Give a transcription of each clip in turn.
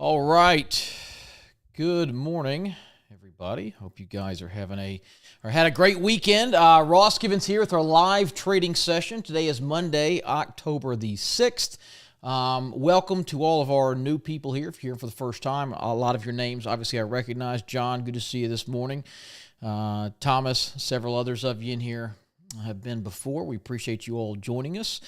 All right. Good morning, everybody. Hope you guys are had a great weekend. Ross Givens here with our live trading session. Today is Monday, October the 6th. Welcome to all of our new people here. If you're here for the first time, a lot of your names, obviously, I recognize. John, good to see you this morning. Thomas, several others of you in here have been before. We appreciate you all joining us.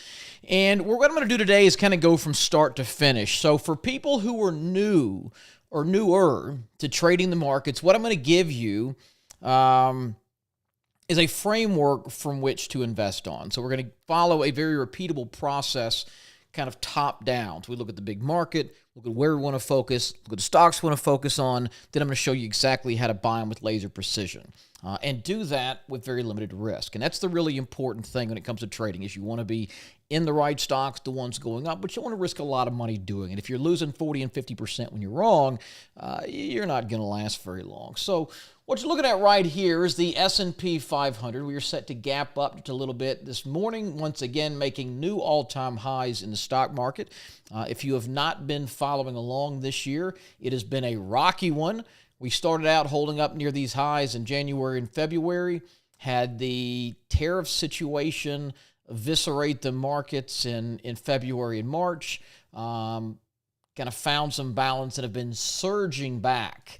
And what I'm going to do today is kind of go from start to finish. So for people who are new or newer to trading the markets, what I'm going to give you is a framework from which to invest on. So we're going to follow a very repeatable process, kind of top down. So we look at the big market, look at where we want to focus, look at the stocks we want to focus on. Then I'm going to show you exactly how to buy them with laser precision. And do that with very limited risk. And that's the really important thing when it comes to trading, is you want to be in the right stocks, the ones going up, but you don't want to risk a lot of money doing it. If you're losing 40 and 50% when you're wrong, you're not going to last very long. So what you're looking at right here is the S&P 500. We are set to gap up just a little bit this morning, once again making new all-time highs in the stock market. If you have not been following along this year, it has been a rocky one. We started out holding up near these highs in January and February, had the tariff situation eviscerate the markets in February and March, kind of found some balance and have been surging back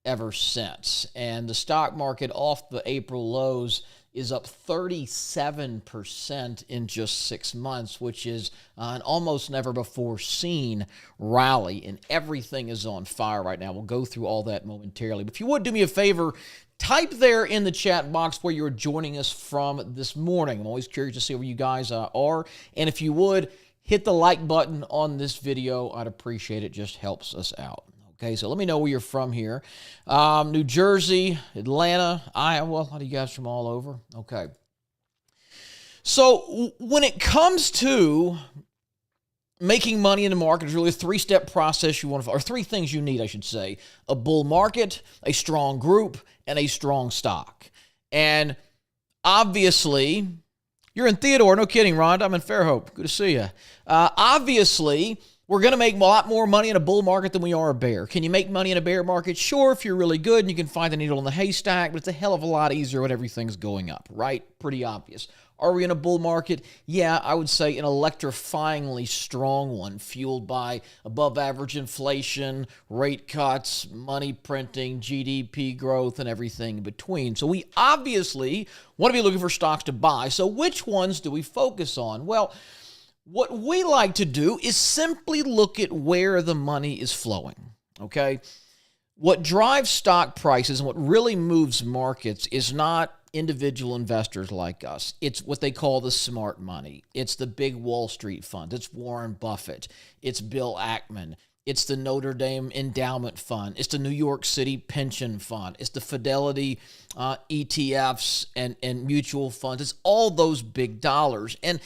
ever since. And the stock market off the April lows is up 37% in just 6 months, which is an almost never before seen rally, and everything is on fire right now. We'll go through all that momentarily. But if you would do me a favor, type there in the chat box where you're joining us from this morning. I'm always curious to see where you guys are. And if you would, hit the like button on this video. I'd appreciate it. It just helps us out. Okay, so let me know where you're from here. New Jersey, Atlanta, Iowa. A lot of you guys from all over. Okay. So when it comes to making money in the market, there's really a three-step process you want to, or three things you need, I should say: a bull market, a strong group, and a strong stock. And obviously, you're in Theodore. No kidding, Rhonda. I'm in Fairhope. Good to see you. Obviously, we're going to make a lot more money in a bull market than we are a bear. Can you make money in a bear market? Sure, if you're really good and you can find the needle in the haystack, but it's a hell of a lot easier when everything's going up, right? Pretty obvious. Are we in a bull market? Yeah, I would say an electrifyingly strong one, fueled by above-average inflation, rate cuts, money printing, GDP growth, and everything in between. So we obviously want to be looking for stocks to buy. So which ones do we focus on? Well, what we like to do is simply look at where the money is flowing, okay? What drives stock prices and what really moves markets is not individual investors like us. It's what they call the smart money. It's the big Wall Street fund. It's Warren Buffett. It's Bill Ackman. It's the Notre Dame Endowment Fund. It's the New York City Pension Fund. It's the Fidelity ETFs and mutual funds. It's all those big dollars. And,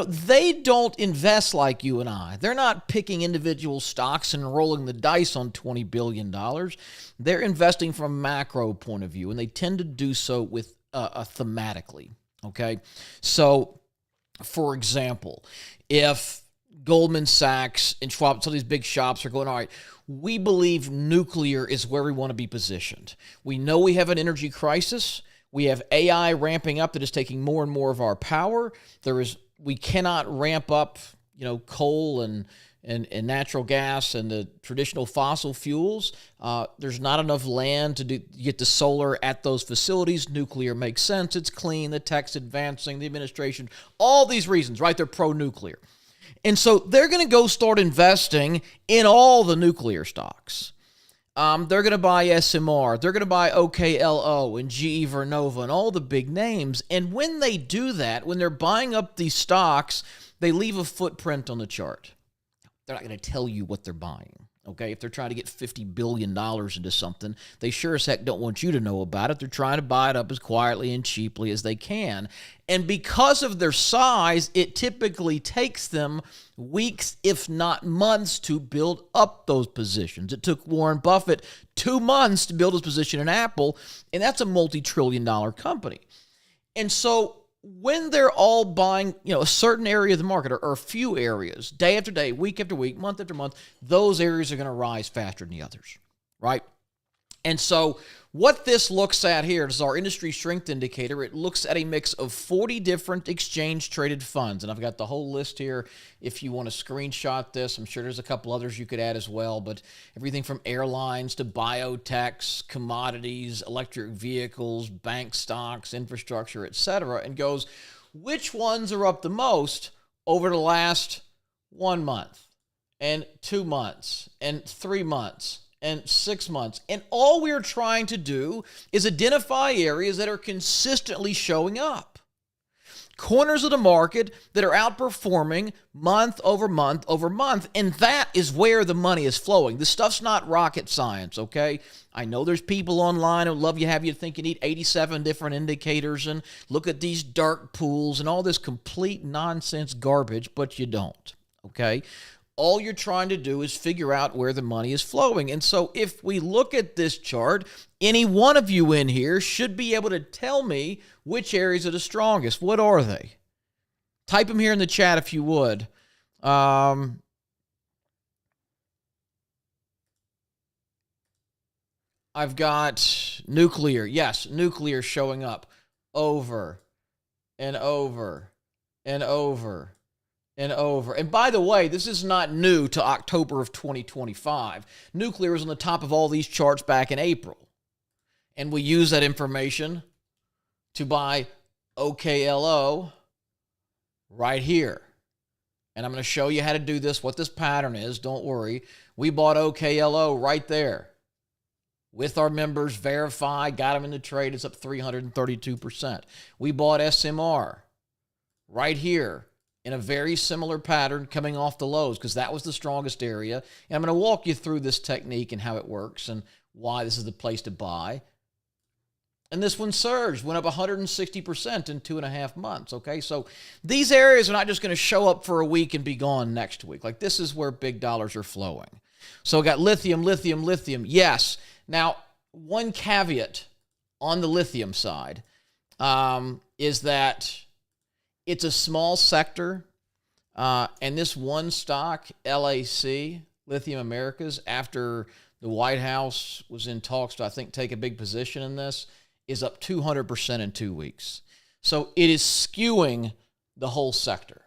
they don't invest like you and I. They're not picking individual stocks and rolling the dice on $20 billion. They're investing from a macro point of view, and they tend to do so with thematically, okay? So, for example, if Goldman Sachs and Schwab, some of these big shops are going, all right, we believe nuclear is where we want to be positioned. We know we have an energy crisis. We have AI ramping up that is taking more and more of our power. We cannot ramp up, coal and natural gas and the traditional fossil fuels. There's not enough land to get the solar at those facilities. Nuclear makes sense. It's clean. The tech's advancing. The administration, all these reasons, right? They're pro-nuclear. And so they're going to go start investing in all the nuclear stocks. They're going to buy SMR. They're going to buy OKLO and GE Vernova and all the big names. And when they do that, when they're buying up these stocks, they leave a footprint on the chart. They're not going to tell you what they're buying. Okay, if they're trying to get $50 billion into something, they sure as heck don't want you to know about it. They're trying to buy it up as quietly and cheaply as they can. And because of their size, it typically takes them weeks, if not months, to build up those positions. It took Warren Buffett 2 months to build his position in Apple, and that's a multi-trillion-dollar company. And so when they're all buying, a certain area of the market or a few areas, day after day, week after week, month after month, those areas are going to rise faster than the others, right? And so what this looks at here is our industry strength indicator. It looks at a mix of 40 different exchange-traded funds. And I've got the whole list here if you want to screenshot this. I'm sure there's a couple others you could add as well. But everything from airlines to biotechs, commodities, electric vehicles, bank stocks, infrastructure, etc. And goes, which ones are up the most over the last 1 month and 2 months and 3 months and 6 months. And all we're trying to do is identify areas that are consistently showing up. Corners of the market that are outperforming month over month over month. And that is where the money is flowing. This stuff's not rocket science, okay? I know there's people online who love have you think you need 87 different indicators and look at these dark pools and all this complete nonsense garbage, but you don't, okay? All you're trying to do is figure out where the money is flowing. And so if we look at this chart, any one of you in here should be able to tell me which areas are the strongest. What are they? Type them here in the chat if you would. I've got nuclear. Yes, nuclear showing up over and over and over and over. And by the way, this is not new to October of 2025. Nuclear was on the top of all these charts back in April. And we use that information to buy OKLO right here. And I'm going to show you how to do this, what this pattern is. Don't worry. We bought OKLO right there. With our members, verified, got them in the trade. It's up 332%. We bought SMR right here in a very similar pattern coming off the lows because that was the strongest area. And I'm going to walk you through this technique and how it works and why this is the place to buy. And this one surged, went up 160% in 2.5 months, okay? So these areas are not just going to show up for a week and be gone next week. Like this is where big dollars are flowing. So we got lithium, lithium, lithium. Yes. Now, one caveat on the lithium side is that it's a small sector, and this one stock, LAC, Lithium Americas, after the White House was in talks to, I think, take a big position in this, is up 200% in 2 weeks. So it is skewing the whole sector,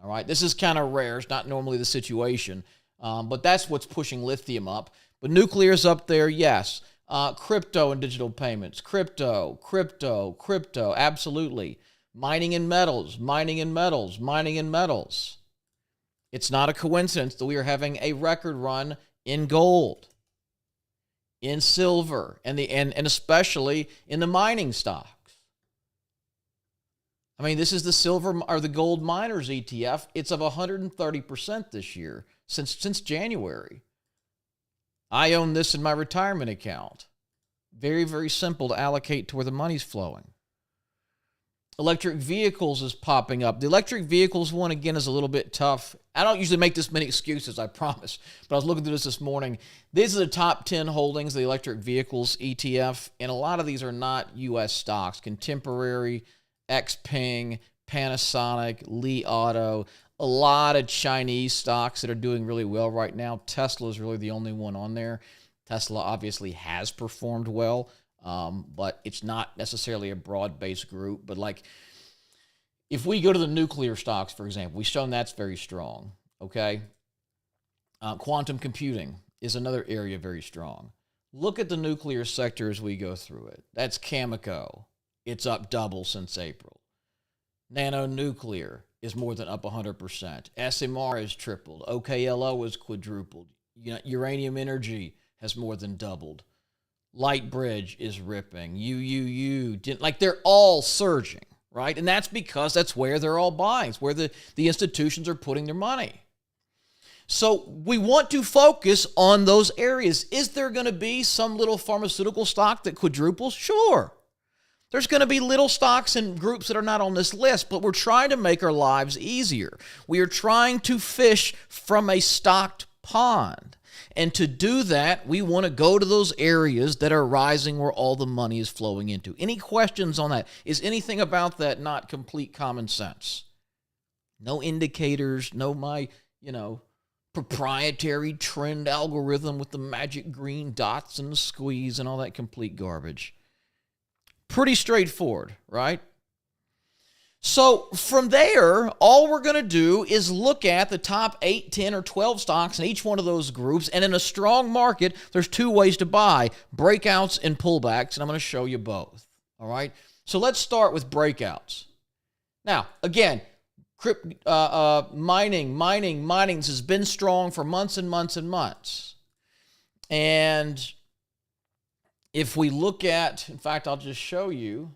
all right? This is kind of rare. It's not normally the situation, but that's what's pushing lithium up. But nuclear's up there, yes. Crypto and digital payments. Crypto, absolutely. Mining and metals, mining and metals, mining and metals. It's not a coincidence that we are having a record run in gold, in silver, and especially in the mining stocks. I mean, this is the silver or the gold miners ETF. It's up 130% this year since January. I own this in my retirement account. Very, very simple to allocate to where the money's flowing. Electric vehicles is popping up. The electric vehicles one, again, is a little bit tough. I don't usually make this many excuses, I promise. But I was looking through this morning. These are the top 10 holdings of the electric vehicles ETF. And a lot of these are not U.S. stocks. Contemporary, Xpeng, Panasonic, Li Auto. A lot of Chinese stocks that are doing really well right now. Tesla is really the only one on there. Tesla obviously has performed well. But it's not necessarily a broad-based group. But like, if we go to the nuclear stocks, for example, we've shown that's very strong, okay? Quantum computing is another area very strong. Look at the nuclear sector as we go through it. That's Cameco. It's up double since April. Nano nuclear is more than up 100%. SMR has tripled. OKLO has quadrupled. Uranium energy has more than doubled. Lightbridge is ripping. They're all surging, right? And that's because that's where they're all buying. It's where the institutions are putting their money. So we want to focus on those areas. Is there going to be some little pharmaceutical stock that quadruples? Sure. There's going to be little stocks and groups that are not on this list, but we're trying to make our lives easier. We are trying to fish from a stocked pond. And to do that, we want to go to those areas that are rising where all the money is flowing into. Any questions on that? Is anything about that not complete common sense? No indicators, no proprietary trend algorithm with the magic green dots and the squeeze and all that complete garbage. Pretty straightforward, right? So from there, all we're going to do is look at the top 8, 10, or 12 stocks in each one of those groups. And in a strong market, there's two ways to buy, breakouts and pullbacks. And I'm going to show you both. All right. So let's start with breakouts. Now, again, mining has been strong for months and months and months. And if we look at, in fact, I'll just show you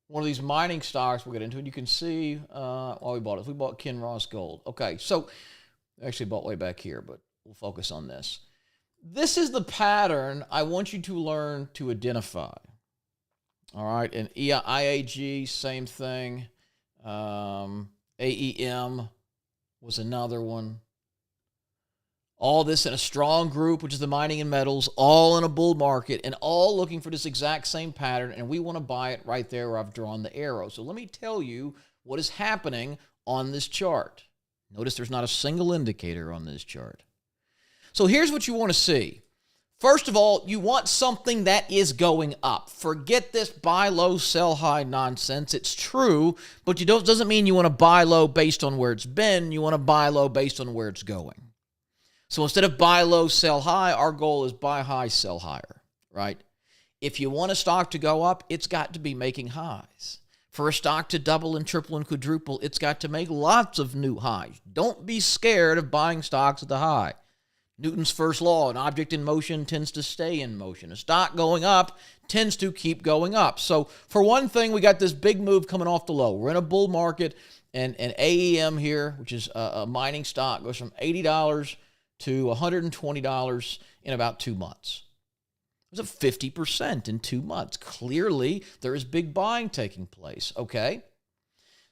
one of these mining stocks we'll get into, and you can see why we bought it. We bought Kinross Gold. Okay, so actually bought way back here, but we'll focus on this. This is the pattern I want you to learn to identify. All right, and IAG, same thing. AEM was another one. All this in a strong group, which is the mining and metals, all in a bull market, and all looking for this exact same pattern, and we want to buy it right there where I've drawn the arrow. So let me tell you what is happening on this chart. Notice there's not a single indicator on this chart. So here's what you want to see. First of all, you want something that is going up. Forget this buy low, sell high nonsense. It's true, but doesn't mean you want to buy low based on where it's been. You want to buy low based on where it's going. So instead of buy low, sell high, our goal is buy high, sell higher, right? If you want a stock to go up, it's got to be making highs. For a stock to double and triple and quadruple, it's got to make lots of new highs. Don't be scared of buying stocks at the high. Newton's first law, an object in motion tends to stay in motion. A stock going up tends to keep going up. So for one thing, we got this big move coming off the low. We're in a bull market, and AEM here, which is a mining stock, goes from $80 to $120 in about 2 months. It was a 50% in 2 months. Clearly, there is big buying taking place, okay?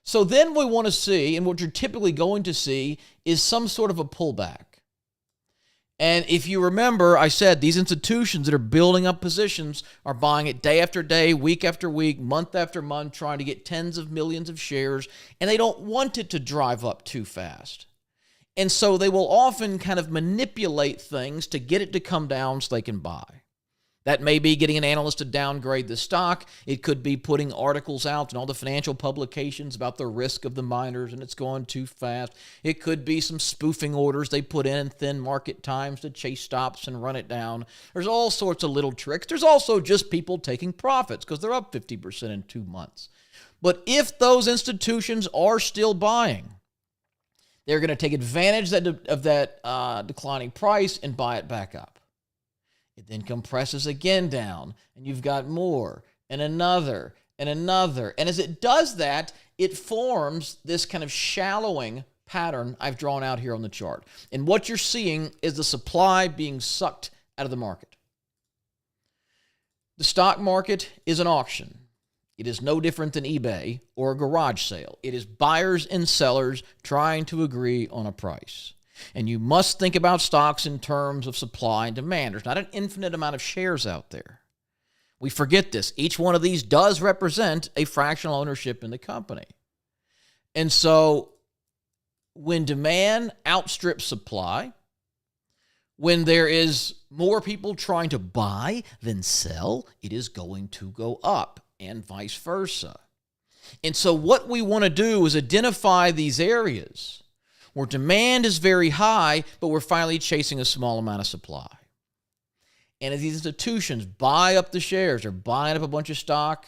So then we want to see, and what you're typically going to see, is some sort of a pullback. And if you remember, I said these institutions that are building up positions are buying it day after day, week after week, month after month, trying to get tens of millions of shares, and they don't want it to drive up too fast. And so they will often kind of manipulate things to get it to come down so they can buy. That may be getting an analyst to downgrade the stock. It could be putting articles out in all the financial publications about the risk of the miners and it's going too fast. It could be some spoofing orders they put in thin market times to chase stops and run it down. There's all sorts of little tricks. There's also just people taking profits because they're up 50% in 2 months. But if those institutions are still buying, they're going to take advantage of that declining price and buy it back up. It then compresses again down, and you've got more, and another, and another. And as it does that, it forms this kind of shallowing pattern I've drawn out here on the chart. And what you're seeing is the supply being sucked out of the market. The stock market is an auction. It is no different than eBay or a garage sale. It is buyers and sellers trying to agree on a price. And you must think about stocks in terms of supply and demand. There's not an infinite amount of shares out there. We forget this. Each one of these does represent a fractional ownership in the company. And so when demand outstrips supply, when there is more people trying to buy than sell, it is going to go up, and vice versa. And so what we want to do is identify these areas where demand is very high, but we're finally chasing a small amount of supply. And as these institutions buy up the shares, they're buying up a bunch of stock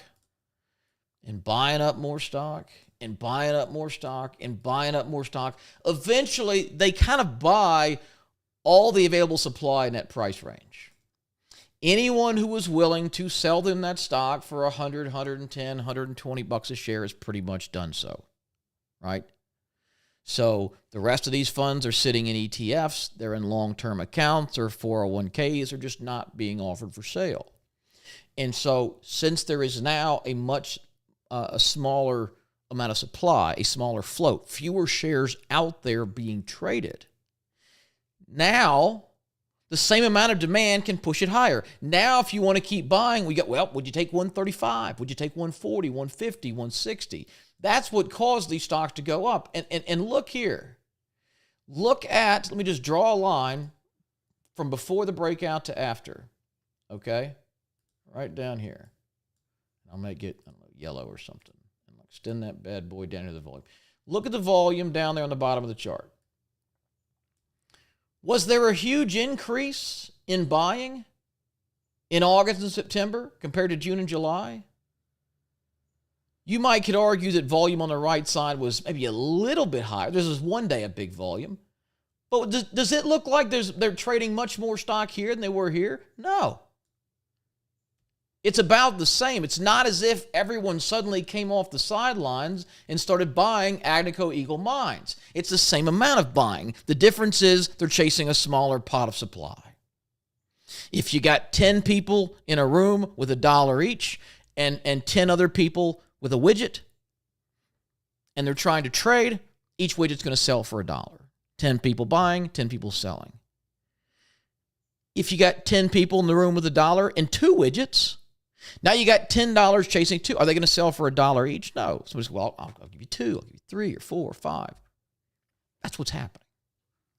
and buying up more stock and buying up more stock and buying up more stock. Eventually, they kind of buy all the available supply in that price range. Anyone who was willing to sell them that stock for $100, $110, $120 a share has pretty much done so, right? So the rest of these funds are sitting in ETFs, they're in long-term accounts or 401ks, or just not being offered for sale. And so since there is now a much smaller amount of supply, a smaller float, fewer shares out there being traded. Now, the same amount of demand can push it higher. Now, if you want to keep buying, would you take 135? Would you take 140, 150, 160? That's what caused these stocks to go up. And look here. Let me just draw a line from before the breakout to after. Okay? Right down here. I'll make it, yellow or something. And extend that bad boy down to the volume. Look at the volume down there on the bottom of the chart. Was there a huge increase in buying in August and September compared to June and July? You could argue that volume on the right side was maybe a little bit higher. This is one day a big volume. But does it look like they're trading much more stock here than they were here? No. It's about the same. It's not as if everyone suddenly came off the sidelines and started buying Agnico Eagle mines. It's the same amount of buying. The difference is they're chasing a smaller pot of supply. If you got 10 people in a room with $1 each and 10 other people with a widget, and they're trying to trade, each widget's going to sell for $1. 10 people buying, 10 people selling. If you got 10 people in the room with $1 and 2 widgets, now you got $10 chasing 2. Are they going to sell for $1 each? No. Somebody's, I'll give you 2, I'll give you 3 or 4 or 5. That's what's happening.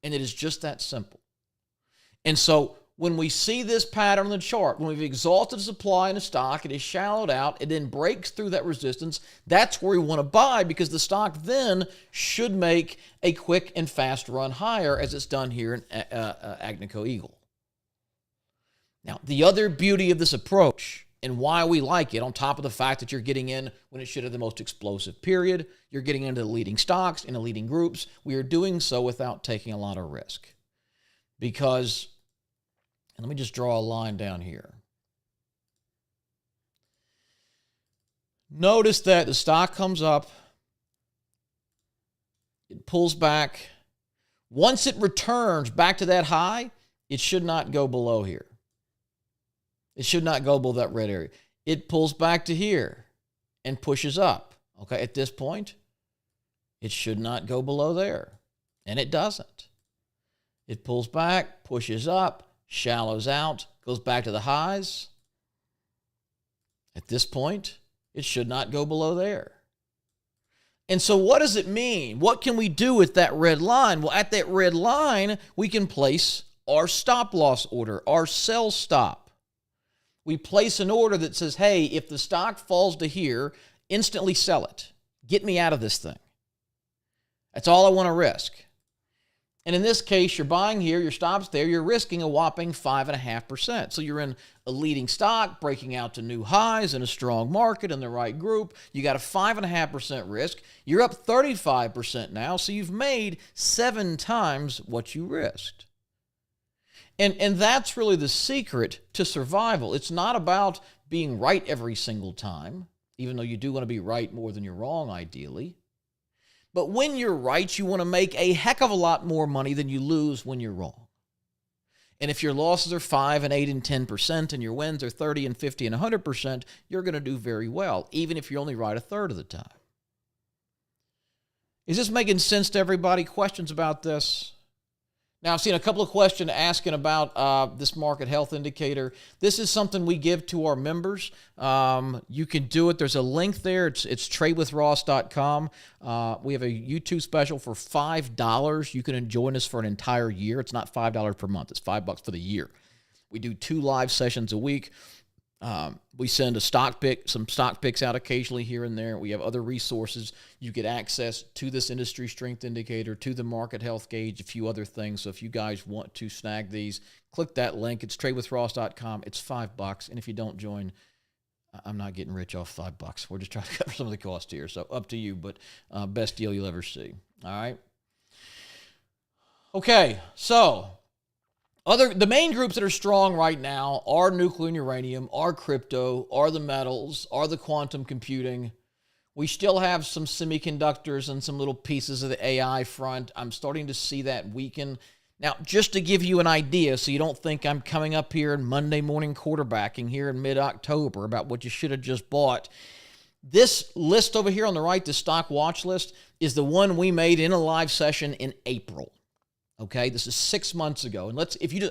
And it is just that simple. And so when we see this pattern on the chart, when we've exhausted supply in a stock, it is shallowed out, it then breaks through that resistance, that's where we want to buy, because the stock then should make a quick and fast run higher, as it's done here in Agnico Eagle. Now, the other beauty of this approach and why we like it, on top of the fact that you're getting in when it should have the most explosive period, you're getting into the leading stocks, in the leading groups, we are doing so without taking a lot of risk. Because, and let me just draw a line down here. Notice that the stock comes up, it pulls back. Once it returns back to that high, it should not go below here. It should not go below that red area. It pulls back to here and pushes up. Okay, at this point, it should not go below there. And it doesn't. It pulls back, pushes up, shallows out, goes back to the highs. At this point, it should not go below there. And so what does it mean? What can we do with that red line? Well, at that red line, we can place our stop loss order, our sell stop. We place an order that says, hey, if the stock falls to here, instantly sell it. Get me out of this thing. That's all I want to risk. And in this case, you're buying here, your stop's there, you're risking a whopping 5.5%. So you're in a leading stock, breaking out to new highs in a strong market in the right group. You got a 5.5% risk. You're up 35% now, so you've made 7 times what you risked. And that's really the secret to survival. It's not about being right every single time, even though you do want to be right more than you're wrong, ideally. But when you're right, you want to make a heck of a lot more money than you lose when you're wrong. And if your losses are 5 and 8 and 10% and your wins are 30 and 50 and 100%, you're going to do very well, even if you're only right a third of the time. Is this making sense to everybody? Questions about this? Now, I've seen a couple of questions asking about this market health indicator. This is something we give to our members. You can do it. There's a link there. It's tradewithross.com. We have a YouTube special for $5. You can join us for an entire year. It's not $5 per month. It's $5 for the year. We do 2 live sessions a week. We send some stock picks out occasionally here and there. We have other resources. You get access to this industry strength indicator, to the market health gauge, a few other things. So if you guys want to snag these, click that link. It's tradewithross.com. It's $5. And if you don't join, I'm not getting rich off $5. We're just trying to cover some of the cost here. So up to you, but best deal you'll ever see. All right. Okay. So the main groups that are strong right now are nuclear and uranium, are crypto, are the metals, are the quantum computing. We still have some semiconductors and some little pieces of the AI front. I'm starting to see that weaken. Now, just to give you an idea, so you don't think I'm coming up here and Monday morning quarterbacking here in mid-October about what you should have just bought, This list over here on the right, the stock watch list, is the one we made in a live session in April. Okay, this is 6 months ago. And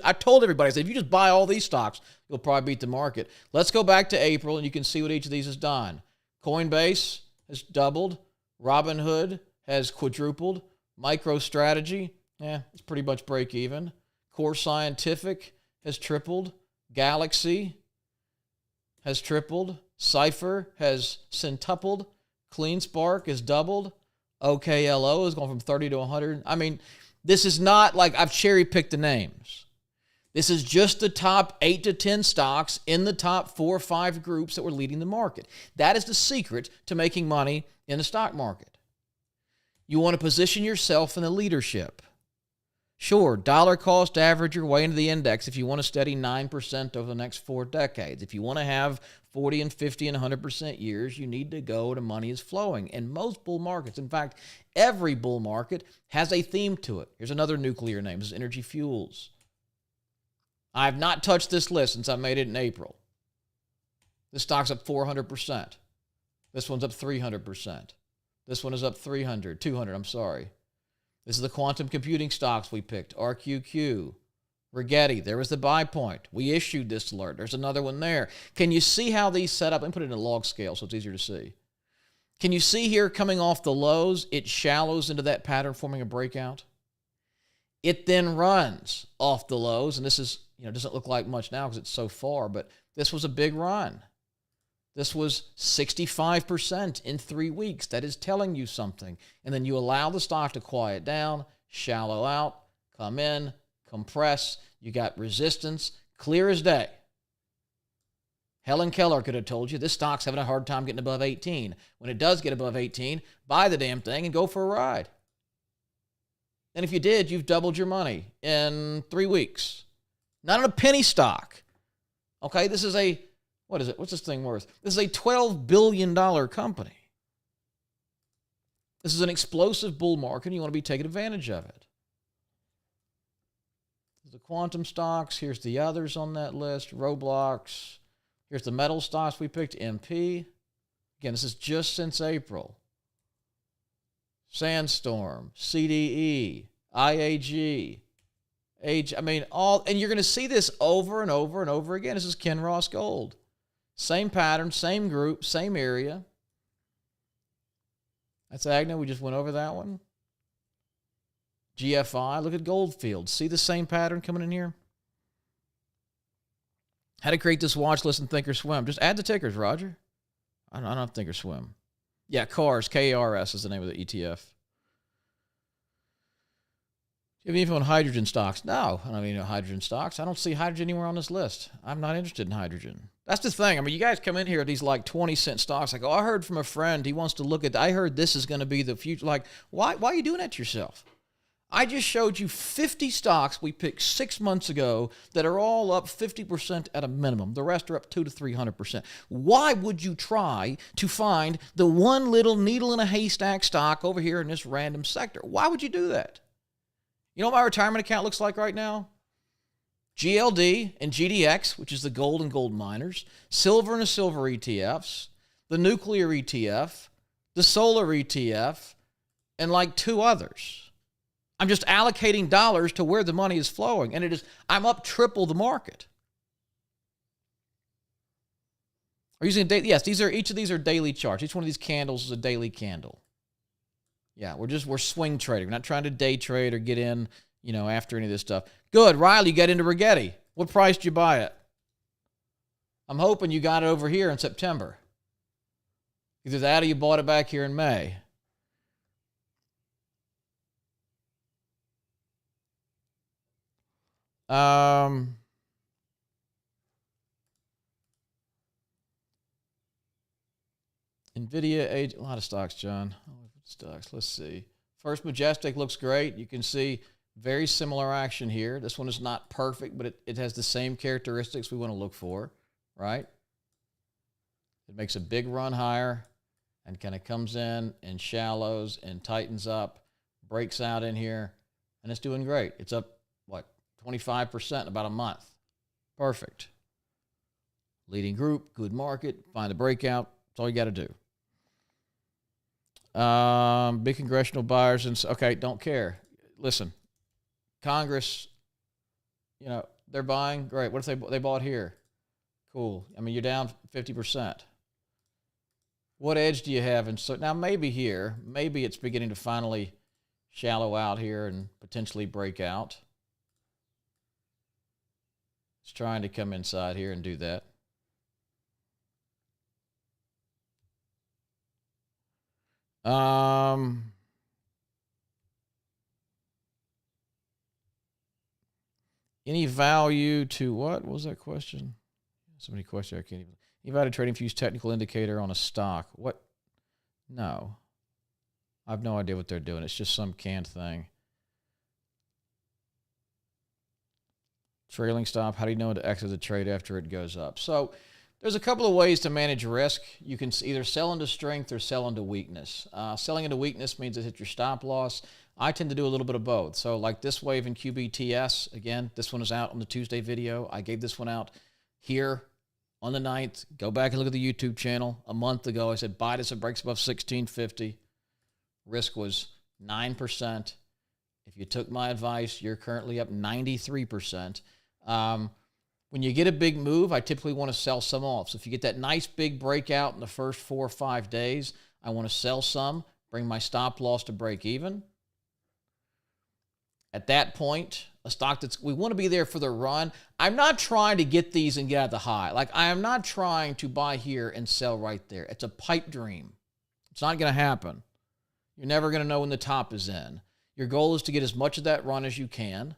I told everybody, I said, if you just buy all these stocks, you'll probably beat the market. Let's go back to April and you can see what each of these has done. Coinbase has doubled. Robinhood has quadrupled. MicroStrategy, it's pretty much break even. Core Scientific has tripled. Galaxy has tripled. Cypher has centupled. CleanSpark has doubled. OKLO has gone from 30 to 100. I mean, this is not like I've cherry-picked the names. This is just the top 8 to 10 stocks in the top 4 or 5 groups that were leading the market. That is the secret to making money in the stock market. You want to position yourself in the leadership. Sure, dollar cost average your way into the index if you want to steady 9% over the next 4 decades. If you want to have 40 and 50 and 100% years, you need to go to money is flowing. And most bull markets, in fact, every bull market has a theme to it. Here's another nuclear name. This is Energy Fuels. I have not touched this list since I made it in April. This stock's up 400%. This one's up 300%. This one is up 200, I'm sorry. This is the quantum computing stocks we picked. RQQ, Rigetti, there was the buy point. We issued this alert. There's another one there. Can you see how these set up? Let me put it in a log scale so it's easier to see. Can you see here coming off the lows, it shallows into that pattern forming a breakout? It then runs off the lows, and this is, doesn't look like much now because it's so far, but this was a big run. This was 65% in 3 weeks. That is telling you something. And then you allow the stock to quiet down, shallow out, come in, compress. You got resistance, clear as day. Helen Keller could have told you this stock's having a hard time getting above 18. When it does get above 18, buy the damn thing and go for a ride. And if you did, you've doubled your money in 3 weeks. Not on a penny stock. Okay, this is what is it? What's this thing worth? This is a $12 billion company. This is an explosive bull market, and you want to be taking advantage of it. The quantum stocks. Here's the others on that list. Roblox. Here's the metal stocks we picked. MP. Again, this is just since April. Sandstorm. CDE. IAG. And you're going to see this over and over and over again. This is Kinross Gold. Same pattern, same group, same area. That's Agna. We just went over that one. GFI. Look at Goldfield. See the same pattern coming in here? How to create this watch list in Thinkorswim. Just add the tickers, Roger. I don't have Thinkorswim. Yeah, KARS. KARS is the name of the ETF. Do you have info on hydrogen stocks? No, I don't have any hydrogen stocks. I don't see hydrogen anywhere on this list. I'm not interested in hydrogen. That's the thing. I mean, you guys come in here at these like 20-cent stocks. Like, I heard from a friend, he wants to look at, I heard this is going to be the future. Like, why are you doing that to yourself? I just showed you 50 stocks we picked 6 months ago that are all up 50% at a minimum. The rest are up 200 to 300%. Why would you try to find the one little needle in a haystack stock over here in this random sector? Why would you do that? You know what my retirement account looks like right now? GLD and GDX, which is the gold and gold miners, silver and the silver ETFs, the nuclear ETF, the solar ETF, and like 2 others. I'm just allocating dollars to where the money is flowing, and I'm up triple the market. Are you using a daily? Yes, each of these are daily charts. Each one of these candles is a daily candle. Yeah, we're swing trading. We're not trying to day trade or get in, after any of this stuff. Good. Riley, you got into Rigetti. What price did you buy it? I'm hoping you got it over here in September. Either that or you bought it back here in May. NVIDIA, a lot of stocks, John. Stocks. Let's see. First Majestic looks great. You can see very similar action here. This one is not perfect, but it has the same characteristics we want to look for, right? It makes a big run higher and kind of comes in and shallows and tightens up, breaks out in here, and it's doing great. It's up, 25% in about a month. Perfect. Leading group, good market, find a breakout. That's all you got to do. Big congressional buyers and okay, don't care. Listen, Congress, they're buying. Great. What if they bought here? Cool. I mean, you're down 50%. What edge do you have? And so now maybe it's beginning to finally shallow out here and potentially break out. It's trying to come inside here and do that. Any value to what was that question? So many questions I can't even. Any value to trading if you use technical indicator on a stock? What? No. I have no idea what they're doing. It's just some canned thing. Trailing stop. How do you know when to exit the trade after it goes up? So there's a couple of ways to manage risk. You can either sell into strength or sell into weakness. Selling into weakness means it hits your stop loss. I tend to do a little bit of both. So like this wave in QBTS, again, this one is out on the Tuesday video. I gave this one out here on the 9th. Go back and look at the YouTube channel. A month ago, I said, buy this, it breaks above 1650. Risk was 9%. If you took my advice, you're currently up 93%. When you get a big move, I typically want to sell some off. So if you get that nice big breakout in the first 4 or 5 days, I want to sell some, bring my stop loss to break even. At that point, a stock we want to be there for the run. I'm not trying to get these and get out the high. Like, I am not trying to buy here and sell right there. It's a pipe dream. It's not going to happen. You're never going to know when the top is in. Your goal is to get as much of that run as you can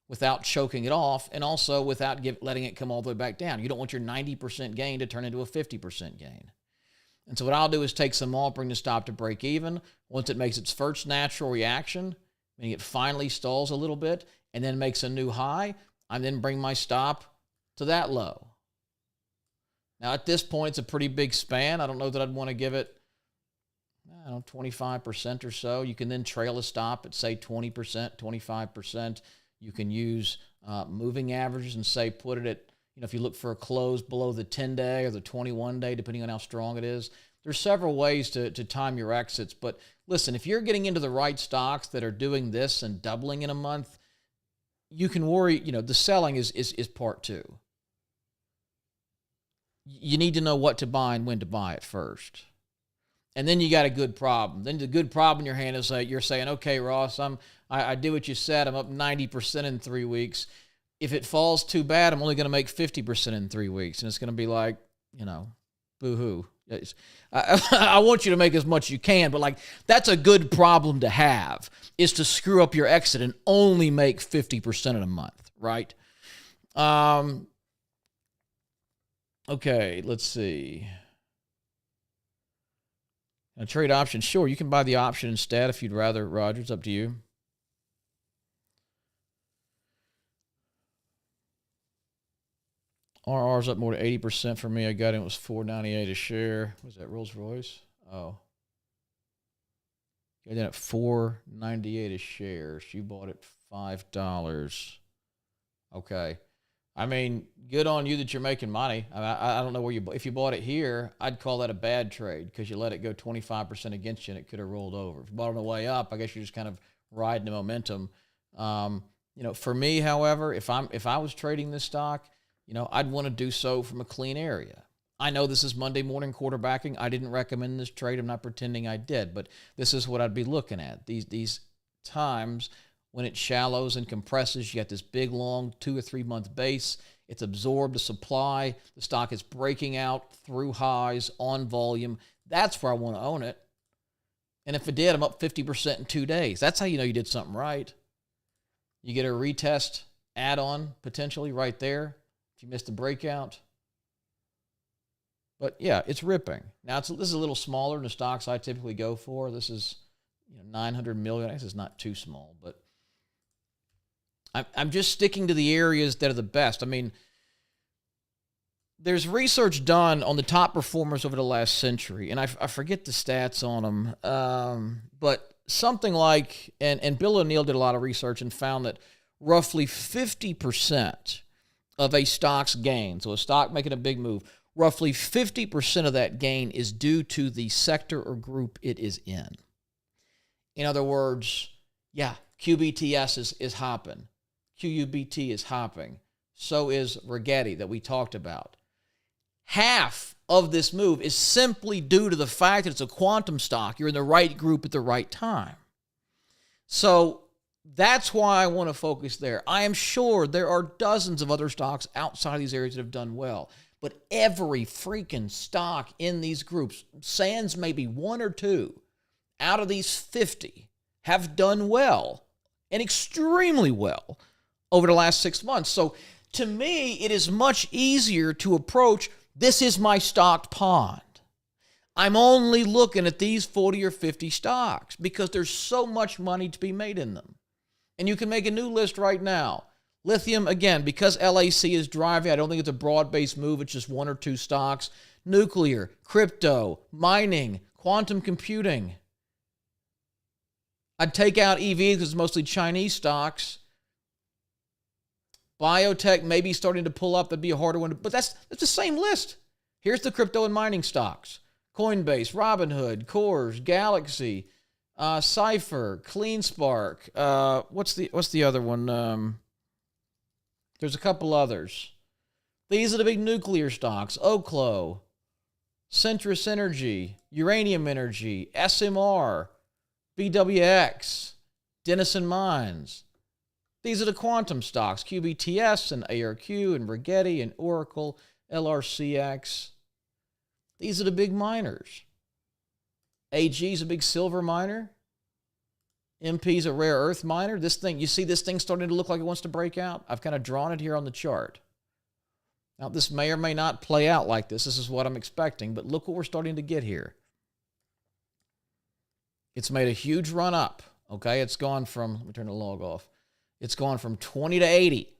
without choking it off, and also without letting it come all the way back down. You don't want your 90% gain to turn into a 50% gain. And so what I'll do is take some off, bring the stop to break even. Once it makes its first natural reaction, meaning it finally stalls a little bit and then makes a new high, I then bring my stop to that low. Now at this point, it's a pretty big span. I don't know that I'd want to give it 25% or so. You can then trail a stop at, say, 20%, 25%. You can use moving averages and say put it at, if you look for a close below the 10-day or the 21-day, depending on how strong it is. There's several ways to time your exits. But listen, if you're getting into the right stocks that are doing this and doubling in a month, you can worry, the selling is part two. You need to know what to buy and when to buy it first. And then you got a good problem. Then the good problem in your hand is you're saying, okay, Ross, I do what you said. I'm up 90% in 3 weeks. If it falls too bad, I'm only going to make 50% in 3 weeks. And it's going to be like, boo-hoo. I want you to make as much as you can, but that's a good problem to have, is to screw up your exit and only make 50% in a month, right? Okay, let's see. A trade option, sure, you can buy the option instead if you'd rather, Roger. It's up to you. RR's up more than 80% for me. I got it was $4.98 a share. Was that Rolls Royce? Oh. Got it at $4.98 a share. You bought it $5. Okay. I mean, good on you that you're making money. I don't know where if you bought it here, I'd call that a bad trade because you let it go 25% against you and it could have rolled over. If you bought it on the way up, I guess you're just kind of riding the momentum. For me, however, if I was trading this stock, I'd want to do so from a clean area. I know this is Monday morning quarterbacking. I didn't recommend this trade. I'm not pretending I did, but this is what I'd be looking at. These times when it shallows and compresses, you got this big, long 2 or 3 month base. It's absorbed the supply. The stock is breaking out through highs on volume. That's where I want to own it. And if it did, I'm up 50% in 2 days. That's how you know you did something right. You get a retest add-on potentially right there if you missed the breakout. But yeah, it's ripping. Now this is a little smaller than the stocks I typically go for. This is 900 million. I guess it's not too small, but I'm just sticking to the areas that are the best. I mean, there's research done on the top performers over the last century, and I forget the stats on them, but something like, and Bill O'Neill did a lot of research and found that roughly 50% of a stock's gain, so a stock making a big move, roughly 50% of that gain is due to the sector or group it is in. In other words, yeah, QBTS is hopping. QUBT is hopping. So is Rigetti that we talked about. Half of this move is simply due to the fact that it's a quantum stock. You're in the right group at the right time. So that's why I want to focus there. I am sure there are dozens of other stocks outside of these areas that have done well. But every freaking stock in these groups, sans maybe one or two out of these 50, have done well and extremely well over the last 6 months. So to me, it is much easier to approach, this is my stocked pond. I'm only looking at these 40 or 50 stocks because there's so much money to be made in them. And you can make a new list right now. Lithium, again, because LAC is driving, I don't think it's a broad-based move. It's just one or two stocks. Nuclear, crypto, mining, quantum computing. I'd take out EV because it's mostly Chinese stocks. Biotech maybe starting to pull up. That'd be a harder one. But that's the same list. Here's the crypto and mining stocks. Coinbase, Robinhood, Coors, Galaxy, Cypher, CleanSpark. What's the other one? There's a couple others. These are the big nuclear stocks. Oklo, Centrus Energy, Uranium Energy, SMR, BWX, Denison Mines. These are the quantum stocks, QBTS and ARQ and Rigetti and Oracle, LRCX. These are the big miners. AG is a big silver miner. MP is a rare earth miner. This thing, you see this thing starting to look like it wants to break out? I've kind of drawn it here on the chart. Now, this may or may not play out like this. This is what I'm expecting, but look what we're starting to get here. It's made a huge run up, okay? It's gone from, let me turn the log off. It's gone from 20 to 80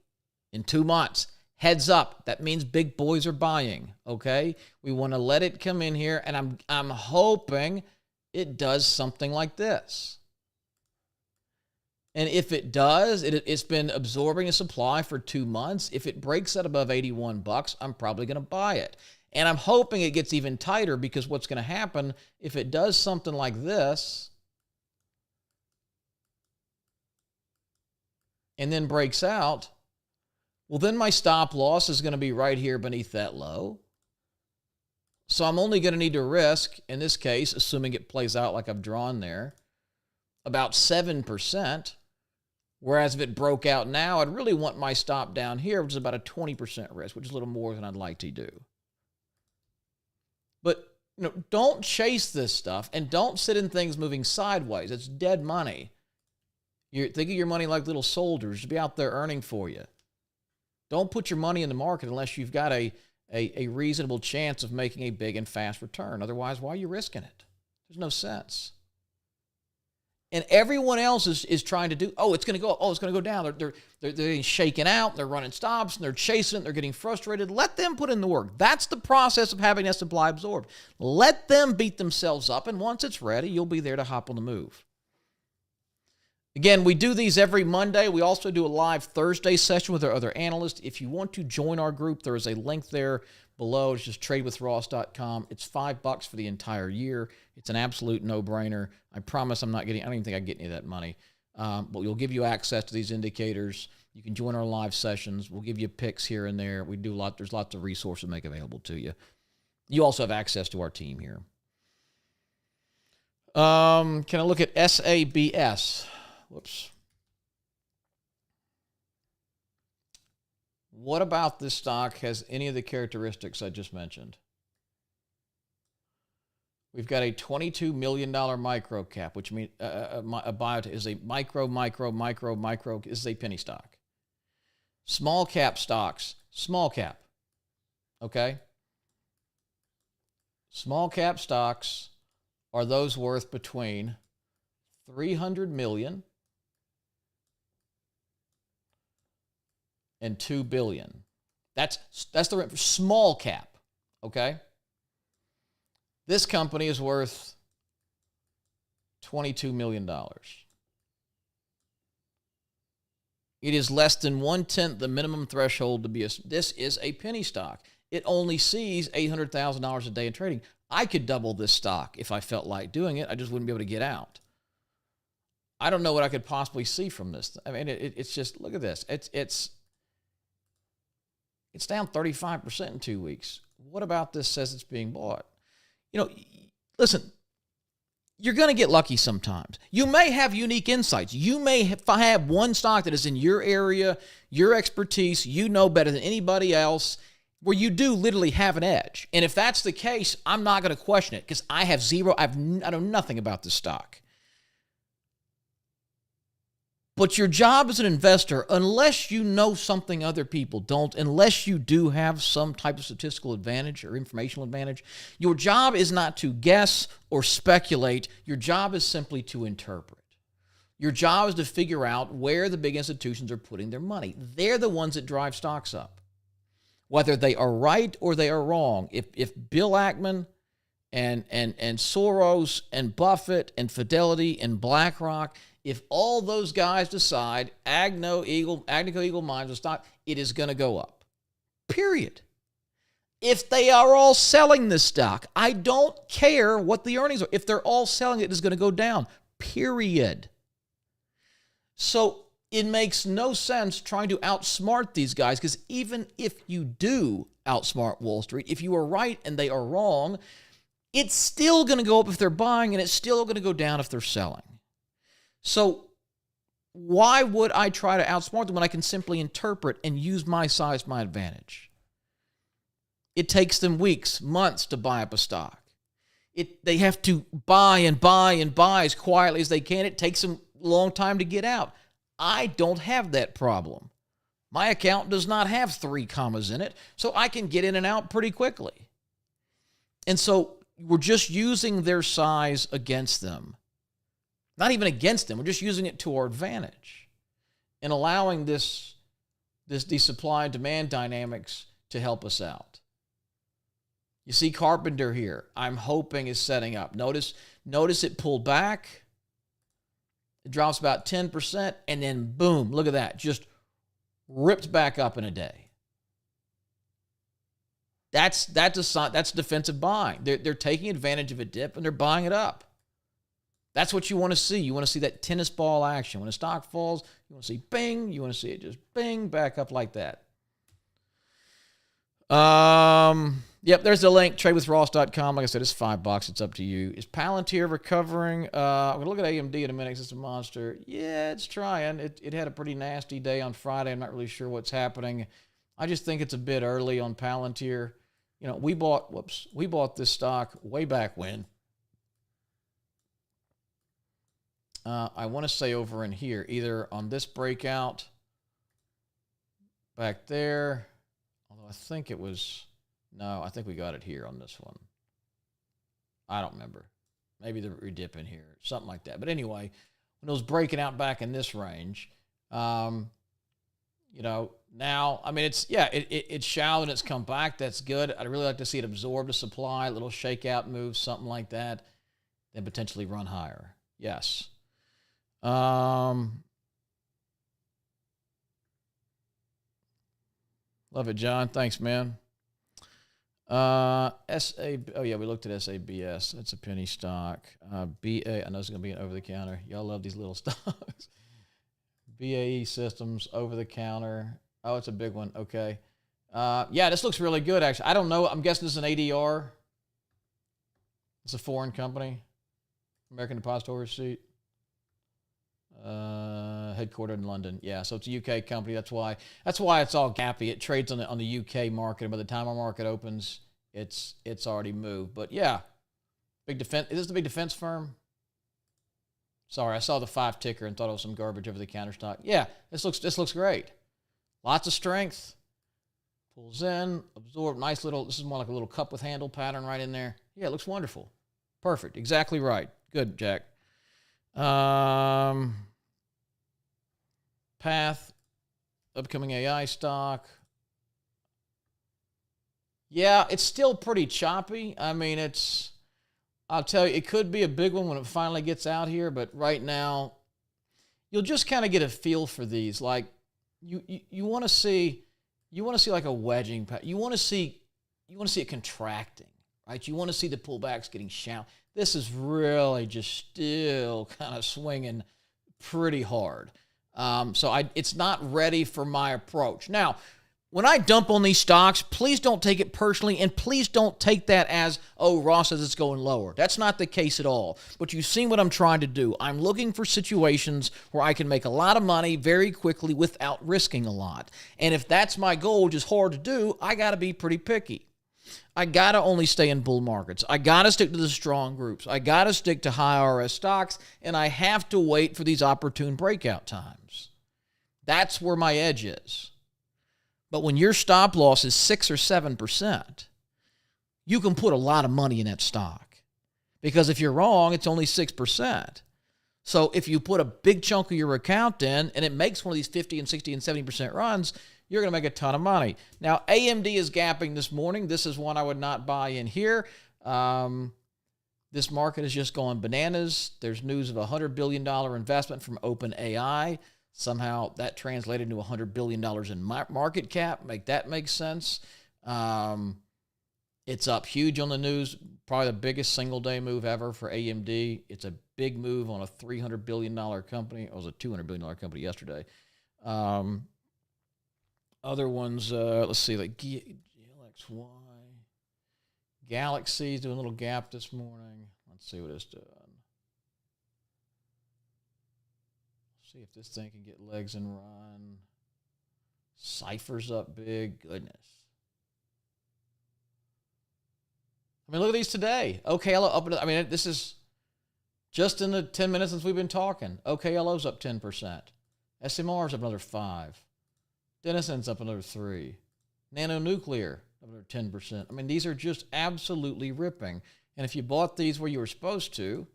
in 2 months. Heads up, that means big boys are buying, okay? We want to let it come in here, and I'm hoping it does something like this. And if it does, it's been absorbing a supply for 2 months. If it breaks out above 81 bucks, I'm probably going to buy it. And I'm hoping it gets even tighter because what's going to happen if it does something like this and then breaks out, well, then my stop loss is going to be right here beneath that low. So I'm only going to need to risk, in this case, assuming it plays out like I've drawn there, about 7%. Whereas if it broke out now, I'd really want my stop down here, which is about a 20% risk, which is a little more than I'd like to do. But don't chase this stuff and don't sit in things moving sideways. It's dead money. Think of your money like little soldiers to be out there earning for you. Don't put your money in the market unless you've got a reasonable chance of making a big and fast return. Otherwise, why are you risking it? There's no sense. And everyone else is trying to do, it's going to go down. They're getting shaken out. They're running stops, and they're chasing it. They're getting frustrated. Let them put in the work. That's the process of having that supply absorbed. Let them beat themselves up, and once it's ready, you'll be there to hop on the move. Again, we do these every Monday. We also do a live Thursday session with our other analysts. If you want to join our group, there is a link there below. It's just tradewithross.com. It's $5 for the entire year. It's an absolute no-brainer. I promise I don't even think I get any of that money. But we'll give you access to these indicators. You can join our live sessions. We'll give you picks here and there. We do a lot. There's lots of resources to make available to you. You also have access to our team here. Can I look at SABS? Whoops. What about this stock has any of the characteristics I just mentioned? We've got a $22 million micro cap, which means a biotech is a micro, is a penny stock. Small cap stocks, small cap, okay? Small cap stocks are those worth between 300 million and 2 billion. That's the rate for small cap, okay? This company is worth $22 million. It is less than 1/10 the minimum threshold to be this is a penny stock. it only sees $800,000 a day in trading. I could double this stock if I felt like doing it. I just wouldn't be able to get out. I don't know what I could possibly see from this. I mean, it's just, look at this. It's down 35% in 2 weeks. What about this says it's being bought? You know, listen, you're going to get lucky sometimes. You may have unique insights. You may have one stock that is in your area, your expertise, you know better than anybody else, where you do literally have an edge. And if that's the case, I'm not going to question it because I know nothing about this stock. But your job as an investor, unless you know something other people don't, unless you do have some type of statistical advantage or informational advantage, your job is not to guess or speculate. Your job is simply to interpret. Your job is to figure out where the big institutions are putting their money. They're the ones that drive stocks up. Whether they are right or they are wrong. If Bill Ackman and Soros and Buffett and Fidelity and BlackRock, if all those guys decide Agnico Eagle Mines a stock, it is going to go up. Period. If they are all selling this stock, I don't care what the earnings are. If they're all selling it, it's going to go down. Period. So it makes no sense trying to outsmart these guys, because even if you do outsmart Wall Street, if you are right and they are wrong, it's still going to go up if they're buying, and it's still going to go down if they're selling. So why would I try to outsmart them when I can simply interpret and use my size to my advantage? It takes them weeks, months to buy up a stock. They have to buy and buy and buy as quietly as they can. It takes them a long time to get out. I don't have that problem. My account does not have 3 commas in it, so I can get in and out pretty quickly. And so we're just using their size against them. Not even against them. We're just using it to our advantage and allowing these supply and demand dynamics to help us out. You see Carpenter here, I'm hoping is setting up. Notice it pulled back. It drops about 10%, and then boom, look at that. Just ripped back up in a day. That's defensive buying. They're taking advantage of a dip, and they're buying it up. That's what you want to see. You want to see that tennis ball action. When a stock falls, you want to see bing. You want to see it just bing back up like that. Yep, there's the link, tradewithross.com. Like I said, it's $5. It's up to you. Is Palantir recovering? I'm going to look at AMD in a minute because it's a monster. Yeah, it's trying. It had a pretty nasty day on Friday. I'm not really sure what's happening. I just think it's a bit early on Palantir. You know, we bought this stock way back when. I want to say over in here, either on this breakout back there, although I think it was, no, I think we got it here on this one. I don't remember. Maybe the redip in here, something like that. But anyway, when it was breaking out back in this range, you know, now, I mean, it's shallow and it's come back. That's good. I'd really like to see it absorb the supply, a little shakeout move, something like that, then potentially run higher. Yes. Love it, John. Thanks, man. Oh yeah, we looked at SABS. It's a penny stock. BA, I know it's going to be an over-the-counter. Y'all love these little stocks. BAE Systems, over-the-counter. Oh, it's a big one. Okay. Yeah, this looks really good, actually. I don't know. I'm guessing this is an ADR. It's a foreign company. American Depository Receipt. Headquartered in London. Yeah, so it's a UK company. That's why it's all gappy. It trades on the UK market, and by the time our market opens, it's already moved. But yeah, big defense. Is this the big defense firm? Sorry, I saw the 5 ticker and thought it was some garbage over the counter stock. Yeah, this looks great. Lots of strength. Pulls in, absorb. Nice little. This is more like a little cup with handle pattern right in there. Yeah, it looks wonderful. Perfect. Exactly right. Good, Jack. Path, upcoming AI stock. Yeah, it's still pretty choppy. I mean, I'll tell you, it could be a big one when it finally gets out here, but right now, you'll just kind of get a feel for these. Like, you want to see like a wedging pattern. You want to see you want to see it contracting, right? You want to see the pullbacks getting shallow. This is really just still kind of swinging pretty hard. So it's not ready for my approach. Now, when I dump on these stocks, please don't take it personally, and please don't take that as, oh, Ross says it's going lower. That's not the case at all. But you've seen what I'm trying to do. I'm looking for situations where I can make a lot of money very quickly without risking a lot. And if that's my goal, which is hard to do, I got to be pretty picky. I got to only stay in bull markets. I got to stick to the strong groups. I got to stick to high RS stocks, and I have to wait for these opportune breakout times. That's where my edge is. But when your stop loss is 6 or 7%, you can put a lot of money in that stock. Because if you're wrong, it's only 6%. So if you put a big chunk of your account in and it makes one of these 50 and 60 and 70% runs, you're going to make a ton of money. Now, AMD is gapping this morning. This is one I would not buy in here. This market is just going bananas. There's news of a $100 billion investment from OpenAI. Somehow that translated into $100 billion in market cap. Make that make sense. It's up huge on the news. Probably the biggest single-day move ever for AMD. It's a big move on a $300 billion company. It was a $200 billion company yesterday. Other ones, let's see, like GLXY. Galaxy's doing a little gap this morning. Let's see what it's doing. See if this thing can get legs and run. Cypher's up big. Goodness. I mean, look at these today. OKLO up. I mean, this is just in the 10 minutes since we've been talking. OKLO's up 10%. SMR's up another 5%. Denison's up another 3%. Nanonuclear up another 10%. I mean, these are just absolutely ripping. And if you bought these where you were supposed to,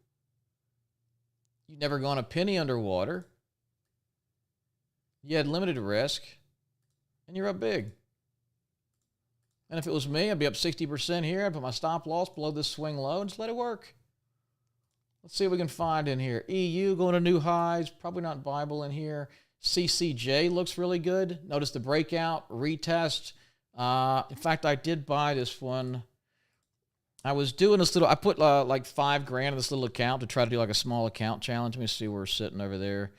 you'd never gone a penny underwater. You had limited risk, and you're up big. And if it was me, I'd be up 60% here. I'd put my stop loss below this swing low and just let it work. Let's see what we can find in here. EU going to new highs. Probably not Bible in here. CCJ looks really good. Notice the breakout, retest. In fact, I did buy this one. I was doing this little, I put like $5,000 in this little account to try to do like a small account challenge. Let me see where we're sitting over there.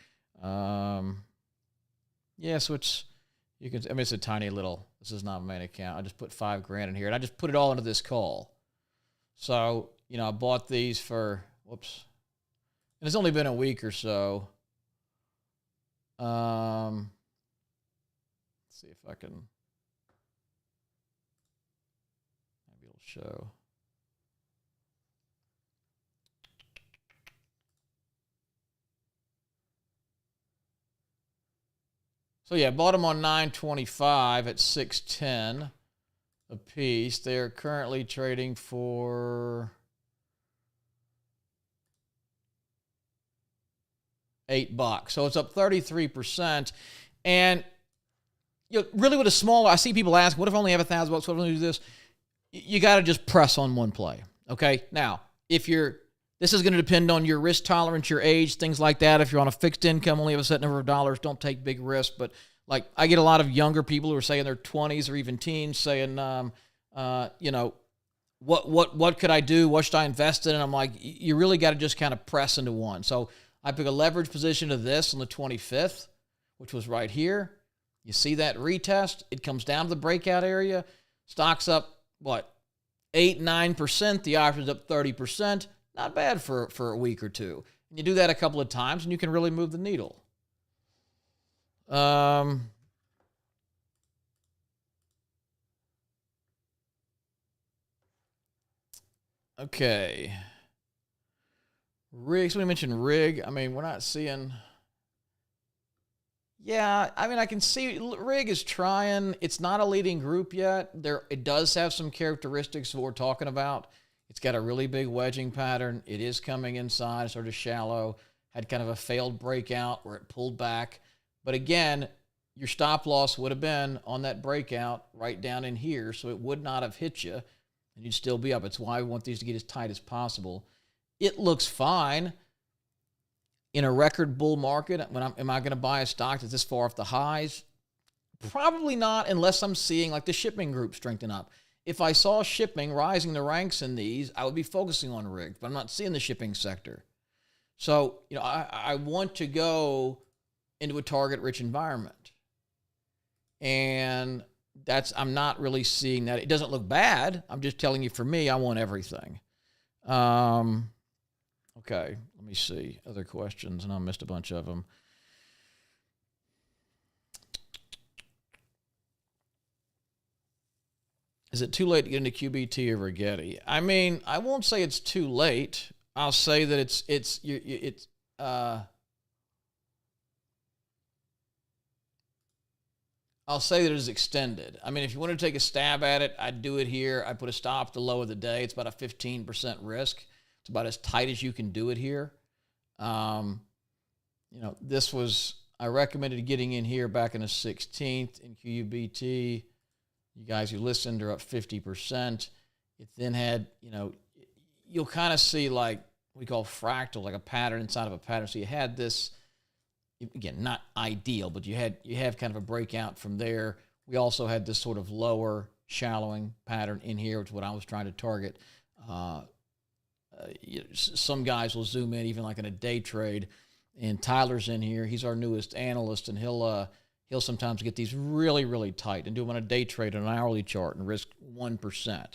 Yeah, so it's, you can, I mean, it's a tiny little, this is not a main account. I just put $5,000 in here, and I just put it all into this call. So, you know, I bought these for, whoops, and it's only been a week or so. Let's see if I can, maybe it'll show. So yeah, bought them on 925 at 610 a piece. They're currently trading for $8. So it's up 33%. And you know, really with a small, I see people ask, what if I only have $1,000? What if I only do this? You got to just press on one play. Okay. Now, if you're, this is going to depend on your risk tolerance, your age, things like that. If you're on a fixed income, only have a set number of dollars, don't take big risks. But like, I get a lot of younger people who are saying their 20s or even teens saying, you know, what could I do? What should I invest in? And I'm like, you really got to just kind of press into one. So I took a leverage position to this on the 25th, which was right here. You see that retest? It comes down to the breakout area. Stock's up, what, 8, 9%. The option's up 30%. Not bad for a week or two. And you do that a couple of times, and you can really move the needle. Okay. Rig. Somebody mentioned rig. I mean, we're not seeing. Yeah, I mean, I can see rig is trying. It's not a leading group yet. It does have some characteristics of what we're talking about. It's got a really big wedging pattern. It is coming inside, sort of shallow. Had kind of a failed breakout where it pulled back. But again, your stop loss would have been on that breakout right down in here, so it would not have hit you, and you'd still be up. It's why we want these to get as tight as possible. It looks fine. In a record bull market, am I going to buy a stock that's this far off the highs? Probably not, unless I'm seeing like the shipping group strengthen up. If I saw shipping rising the ranks in these, I would be focusing on rigs, but I'm not seeing the shipping sector. So, I want to go into a target-rich environment. And I'm not really seeing that. It doesn't look bad. I'm just telling you, for me, I want everything. Okay, let me see. Other questions, and I missed a bunch of them. Is it too late to get into QBT or Rigetti? I mean, I won't say it's too late. I'll say that I'll say that it's extended. I mean, if you want to take a stab at it, I'd do it here. I'd put a stop at the low of the day. It's about a 15% risk. It's about as tight as you can do it here. This was, I recommended getting in here back in the 16th in QUBT. You guys who listened are up 50%. It then had, you'll kind of see like we call fractal, like a pattern inside of a pattern. So you had this, again, not ideal, but you have kind of a breakout from there. We also had this sort of lower shallowing pattern in here, which is what I was trying to target. Some guys will zoom in even like in a day trade, and Tyler's in here. He's our newest analyst, and he'll sometimes get these really, really tight and do them on a day trade on an hourly chart and risk 1%.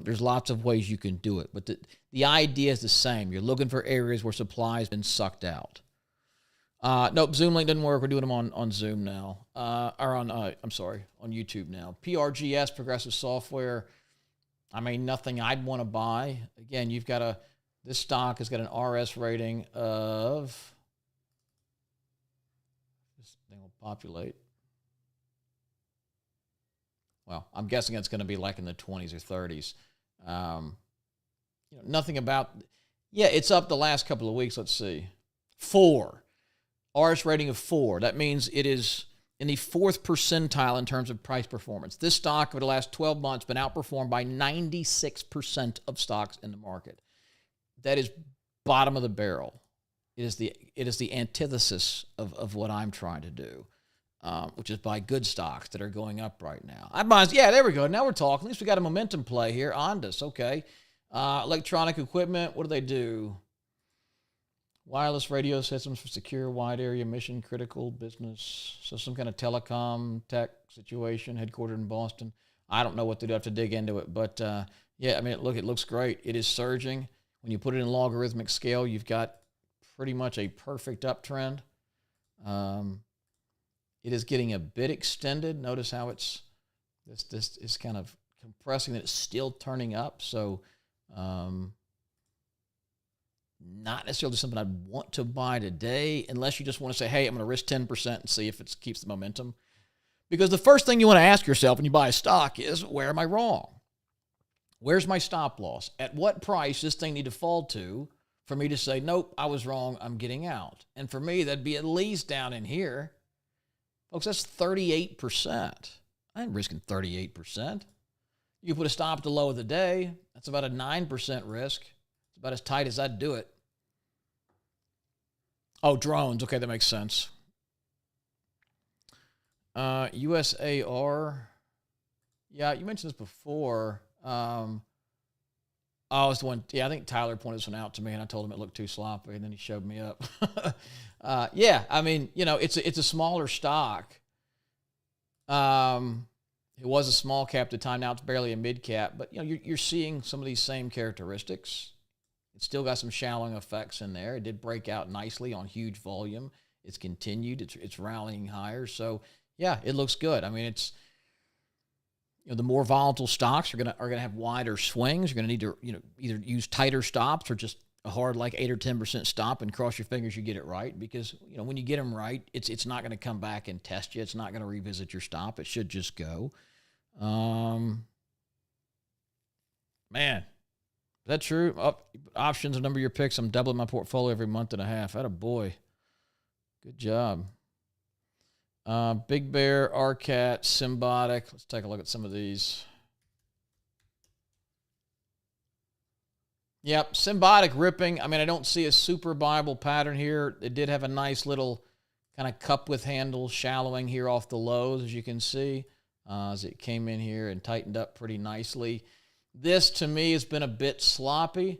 There's lots of ways you can do it, but the idea is the same. You're looking for areas where supply has been sucked out. Nope, Zoom link didn't work. We're doing them on Zoom now, on YouTube now. PRGS, Progressive Software. I mean, nothing I'd want to buy. Again, this stock has got an RS rating of, this thing will populate. Well, I'm guessing it's going to be like in the 20s or 30s. Nothing about, it's up the last couple of weeks. Let's see. 4. RS rating of 4. That means it is in the 4th percentile in terms of price performance. This stock over the last 12 months been outperformed by 96% of stocks in the market. That is bottom of the barrel. It is the antithesis of what I'm trying to do, which is buy good stocks that are going up right now. There we go. Now we're talking. At least we got a momentum play here. Ondas, okay. Electronic equipment, what do they do? Wireless radio systems for secure, wide area, mission critical business. So some kind of telecom tech situation, headquartered in Boston. I don't know what to do. I have to dig into it. But it looks great. It is surging. When you put it in logarithmic scale, you've got pretty much a perfect uptrend. It is getting a bit extended. Notice how this is kind of compressing, that it's still turning up. So not necessarily something I'd want to buy today, unless you just want to say, hey, I'm going to risk 10% and see if it keeps the momentum. Because the first thing you want to ask yourself when you buy a stock is, where am I wrong? Where's my stop loss? At what price does this thing need to fall to for me to say, nope, I was wrong, I'm getting out? And for me, that'd be at least down in here. Folks, that's 38%. I ain't risking 38%. You put a stop at the low of the day, that's about a 9% risk. It's about as tight as I'd do it. Oh, drones. Okay, that makes sense. USAR. Yeah, you mentioned this before. It's the one. Yeah, I think Tyler pointed this one out to me, and I told him it looked too sloppy, and then he showed me up. It's a smaller stock. It was a small cap at the time. Now it's barely a mid cap, but you're seeing some of these same characteristics. It's still got some shallowing effects in there. It did break out nicely on huge volume. It's continued. It's rallying higher. So yeah, it looks good. I mean, it's the more volatile stocks are gonna have wider swings. You're gonna need to either use tighter stops or just a hard like 8 or 10% stop and cross your fingers you get it right, because when you get them right, it's not going to come back and test you. It's not going to revisit your stop. It should just go. Man. Is that true? Options, a number of your picks. I'm doubling my portfolio every month and a half. Atta boy. Good job. Big Bear, RCAT, Symbotic. Let's take a look at some of these. Yep, Symbotic ripping. I mean, I don't see a super Bible pattern here. It did have a nice little kind of cup with handle shallowing here off the lows, as you can see. as it came in here and tightened up pretty nicely. This, to me, has been a bit sloppy.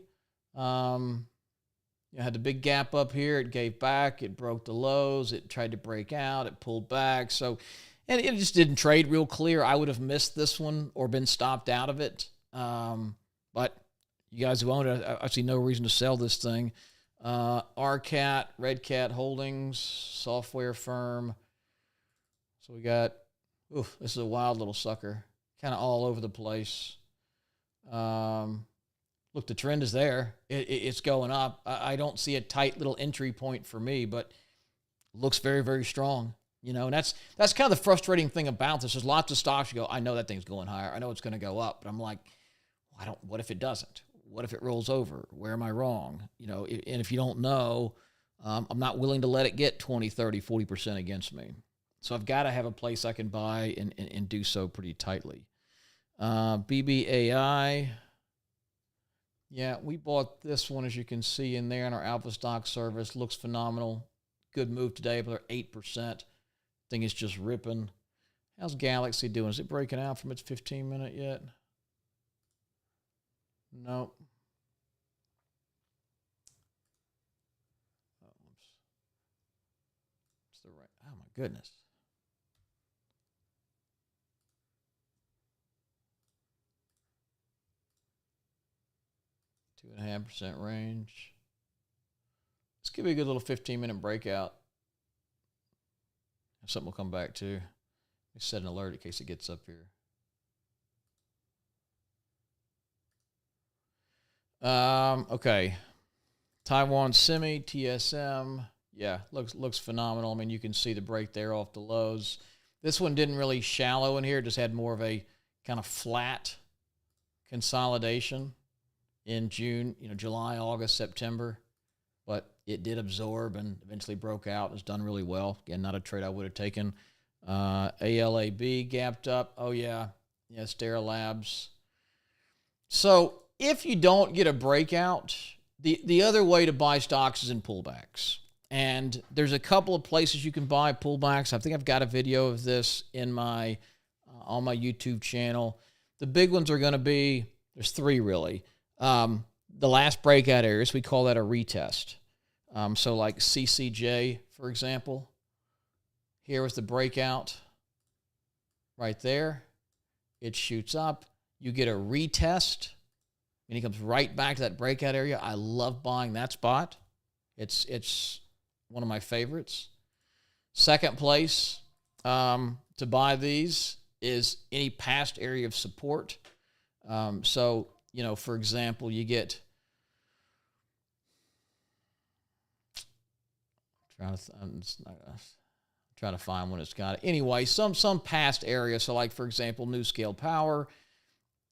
You had the big gap up here. It gave back. It broke the lows. It tried to break out. It pulled back. So, and it just didn't trade real clear. I would have missed this one or been stopped out of it. But you guys who own it, I see no reason to sell this thing. RCAT, Red Cat Holdings, software firm. So we got, this is a wild little sucker. Kind of all over the place. Look, the trend is there. It's going up. I don't see a tight little entry point for me, but looks very, very strong. You know, and that's kind of the frustrating thing about this. There's lots of stocks you go, I know that thing's going higher. I know it's going to go up. But I'm like, what if it doesn't? What if it rolls over? Where am I wrong? You know, and if you don't know, I'm not willing to let it get 20, 30, 40% against me. So I've got to have a place I can buy and do so pretty tightly. BBAI. Yeah, we bought this one, as you can see in there in our Alpha Stock Service. Looks phenomenal. Good move today, but they're 8%. Thing is just ripping. How's Galaxy doing? Is it breaking out from its 15-minute yet? Nope. It's the right. Oh, my goodness. 2.5% range. Let's give it a good little 15-minute breakout. Something will come back to. Let me set an alert in case it gets up here. Okay. Taiwan Semi, TSM. Yeah, looks phenomenal. I mean, you can see the break there off the lows. This one didn't really shallow in here. Just had more of a kind of flat consolidation in June, July, August, September. But it did absorb and eventually broke out. It's done really well. Again, not a trade I would have taken. ALAB gapped up. Oh, yeah. Yeah, Stera Labs. So if you don't get a breakout, the other way to buy stocks is in pullbacks. And there's a couple of places you can buy pullbacks. I think I've got a video of this in my on my YouTube channel. The big ones are going to be, there's three really. The last breakout areas, we call that a retest. So like CCJ, for example, here was the breakout right there. It shoots up. You get a retest, and he comes right back to that breakout area. I love buying that spot. It's one of my favorites. Second place to buy these is any past area of support. So, for example, you get, I'm trying to find one it's got it. Anyway, some past area. So like, for example, New Scale Power,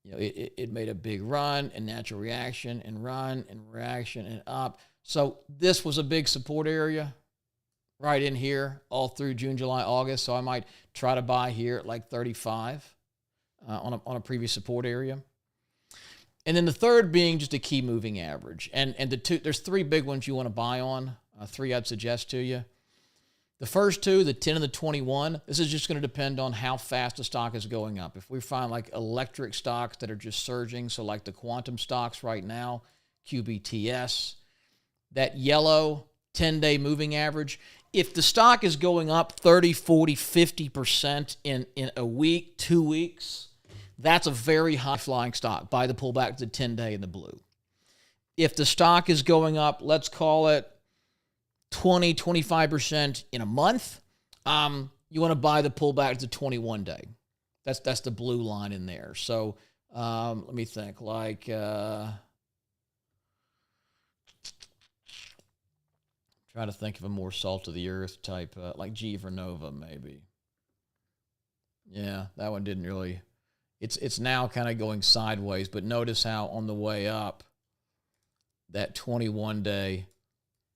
it made a big run and natural reaction and run and reaction and up. So this was a big support area right in here all through June, July, August. So I might try to buy here at like 35 on a previous support area. And then the third being just a key moving average. And there's three big ones you want to buy on. Three I'd suggest to you. The first two, the 10 and the 21, this is just going to depend on how fast the stock is going up. If we find like electric stocks that are just surging, so like the quantum stocks right now, QBTS, that yellow 10-day moving average, if the stock is going up 30, 40, 50% in a week, 2 weeks, that's a very high flying stock. Buy the pullback to the 10-day in the blue. If the stock is going up, let's call it 20, 25% in a month, you want to buy the pullback to 21-day. That's the blue line in there. So let me think. Like try to think of a more salt of the earth type, like G Vernova maybe. Yeah, that one didn't really. It's now kind of going sideways, but notice how on the way up, that 21-day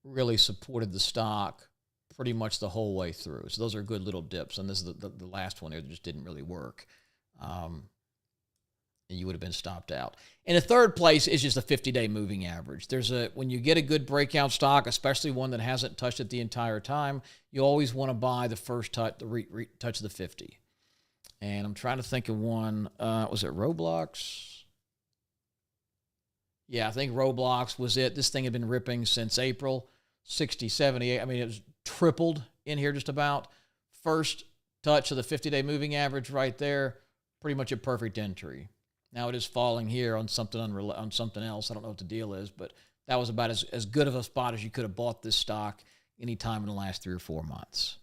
really supported the stock pretty much the whole way through. So those are good little dips. And this is the last one there that just didn't really work. And you would have been stopped out. And the third place is just a 50-day moving average. When you get a good breakout stock, especially one that hasn't touched it the entire time, you always want to buy the first touch, touch of the 50. And I'm trying to think of one. Was it Roblox? Yeah, I think Roblox was it. This thing had been ripping since April, 60, 78. I mean, it was tripled in here just about. First touch of the 50-day moving average right there, pretty much a perfect entry. Now it is falling here on something else. I don't know what the deal is, but that was about as good of a spot as you could have bought this stock anytime in the last 3 or 4 months.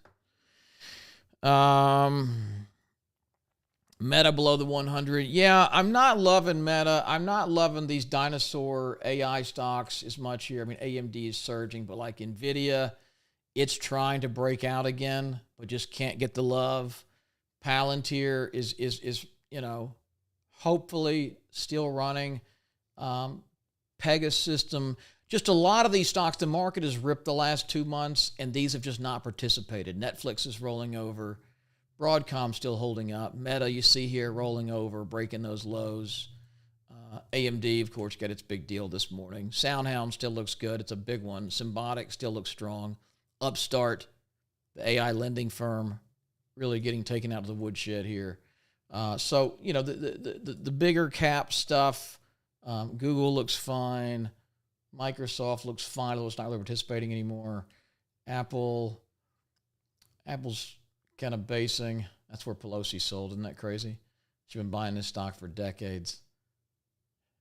Meta below the 100. Yeah, I'm not loving Meta. I'm not loving these dinosaur AI stocks as much here. I mean, AMD is surging, but like NVIDIA, it's trying to break out again, but just can't get the love. Palantir is hopefully still running. Pegasystem, just a lot of these stocks, the market has ripped the last 2 months, and these have just not participated. Netflix is rolling over. Broadcom still holding up. Meta, you see here, rolling over, breaking those lows. AMD, of course, got its big deal this morning. SoundHound still looks good. It's a big one. Symbotic still looks strong. Upstart, the AI lending firm, really getting taken out of the woodshed here. So, the bigger cap stuff, Google looks fine. Microsoft looks fine, although it's not really participating anymore. Apple's kind of basing. That's where Pelosi sold. Isn't that crazy? She's been buying this stock for decades.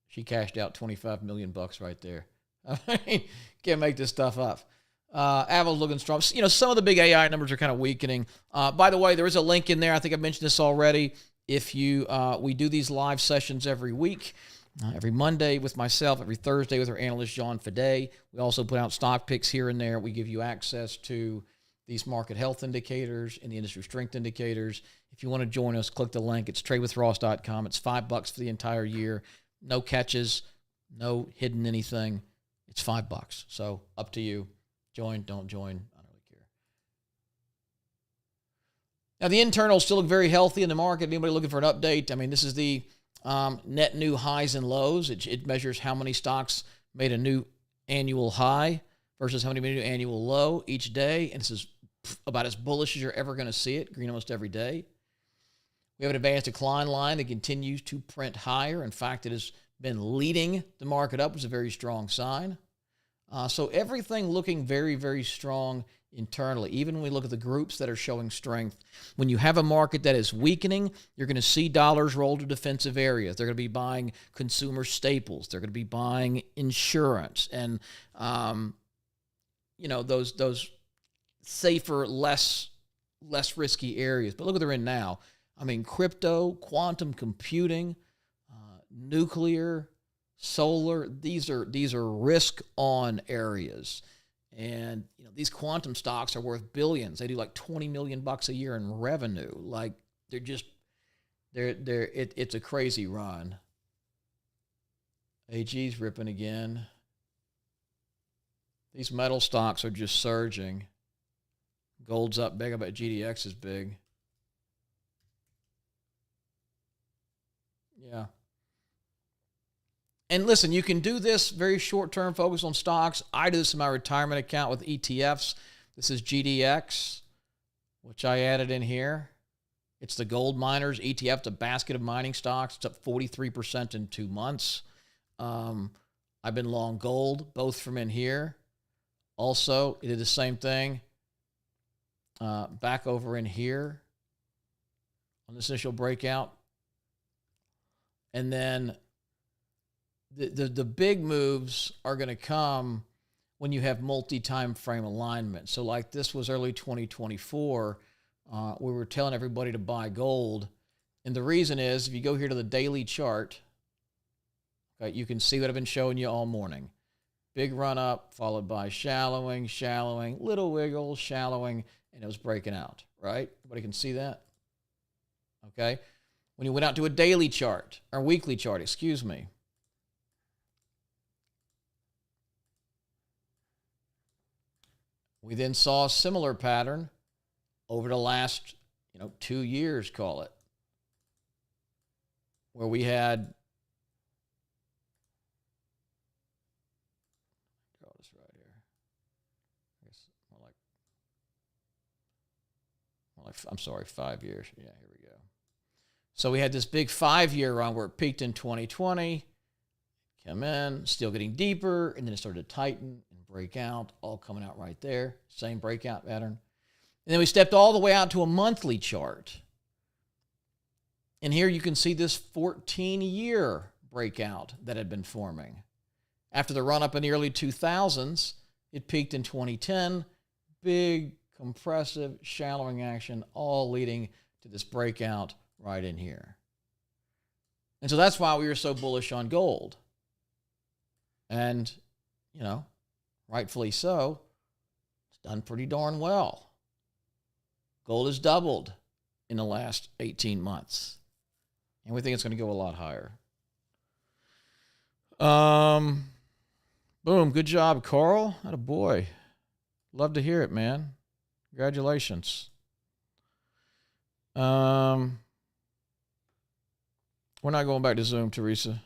She cashed out $25 million right there. I mean, can't make this stuff up. Apple's looking strong. Some of the big AI numbers are kind of weakening. By the way, there is a link in there. I think I mentioned this already. If we do these live sessions every week, every Monday with myself, every Thursday with our analyst, John Fadday. We also put out stock picks here and there. We give you access to these market health indicators and the industry strength indicators. If you want to join us, click the link. It's tradewithross.com. It's $5 for the entire year. No catches, no hidden anything. It's $5. So up to you. Join, don't join. I don't really care. Now, the internals still look very healthy in the market. Anybody looking for an update? I mean, this is the net new highs and lows. It measures how many stocks made a new annual high versus how many made a new annual low each day. And this is about as bullish as you're ever going to see it, green almost every day. We have an advanced decline line that continues to print higher. In fact, it has been leading the market up, which is a very strong sign. So everything looking very, very strong internally. Even when we look at the groups that are showing strength, when you have a market that is weakening, you're going to see dollars roll to defensive areas. They're going to be buying consumer staples. They're going to be buying insurance and those safer, less risky areas. But look what they're in now. I mean, crypto, quantum computing, nuclear, solar. These are risk-on areas. And these quantum stocks are worth billions. They do like $20 million a year in revenue. Like it's a crazy run. AG's ripping again. These metal stocks are just surging. Gold's up big. I bet GDX is big. Yeah. And listen, you can do this very short-term focus on stocks. I do this in my retirement account with ETFs. This is GDX, which I added in here. It's the gold miners ETF, the basket of mining stocks. It's up 43% in 2 months. I've been long gold, both from in here. Also, it did the same thing back over in here on this initial breakout. And then the big moves are going to come when you have multi-time frame alignment. So like this was early 2024. We were telling everybody to buy gold. And the reason is, if you go here to the daily chart, okay, you can see what I've been showing you all morning. Big run up, followed by shallowing, little wiggle, shallowing, and it was breaking out, right? Everybody can see that? Okay. When you went out to a daily chart, or weekly chart, excuse me, we then saw a similar pattern over the last, 2 years, call it, where we had, draw this right here. I guess more like, I'm sorry, 5 years. Yeah, here we go. So we had this big 5-year run where it peaked in 2020, come in, still getting deeper, and then it started to tighten and break out, all coming out right there. Same breakout pattern. And then we stepped all the way out to a monthly chart. And here you can see this 14-year breakout that had been forming. After the run-up in the early 2000s, it peaked in 2010. Big, compressive, shallowing action, all leading to this breakout right in here. And so that's why we were so bullish on gold. And, rightfully so, it's done pretty darn well. Gold has doubled in the last 18 months. And we think it's going to go a lot higher. Boom. Good job, Carl. Atta boy. Love to hear it, man. Congratulations. We're not going back to Zoom, Teresa.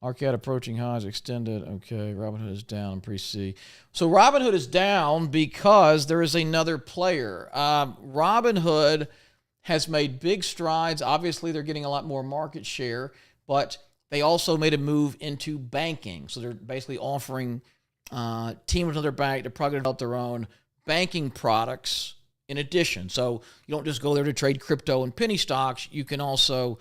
Arcade approaching highs extended. Okay, Robinhood is down pre-C. So Robinhood is down because there is another player. Robinhood has made big strides. Obviously, they're getting a lot more market share, but they also made a move into banking. So they're basically offering team with another bank. They're probably going to develop their own banking products in addition. So you don't just go there to trade crypto and penny stocks. You can also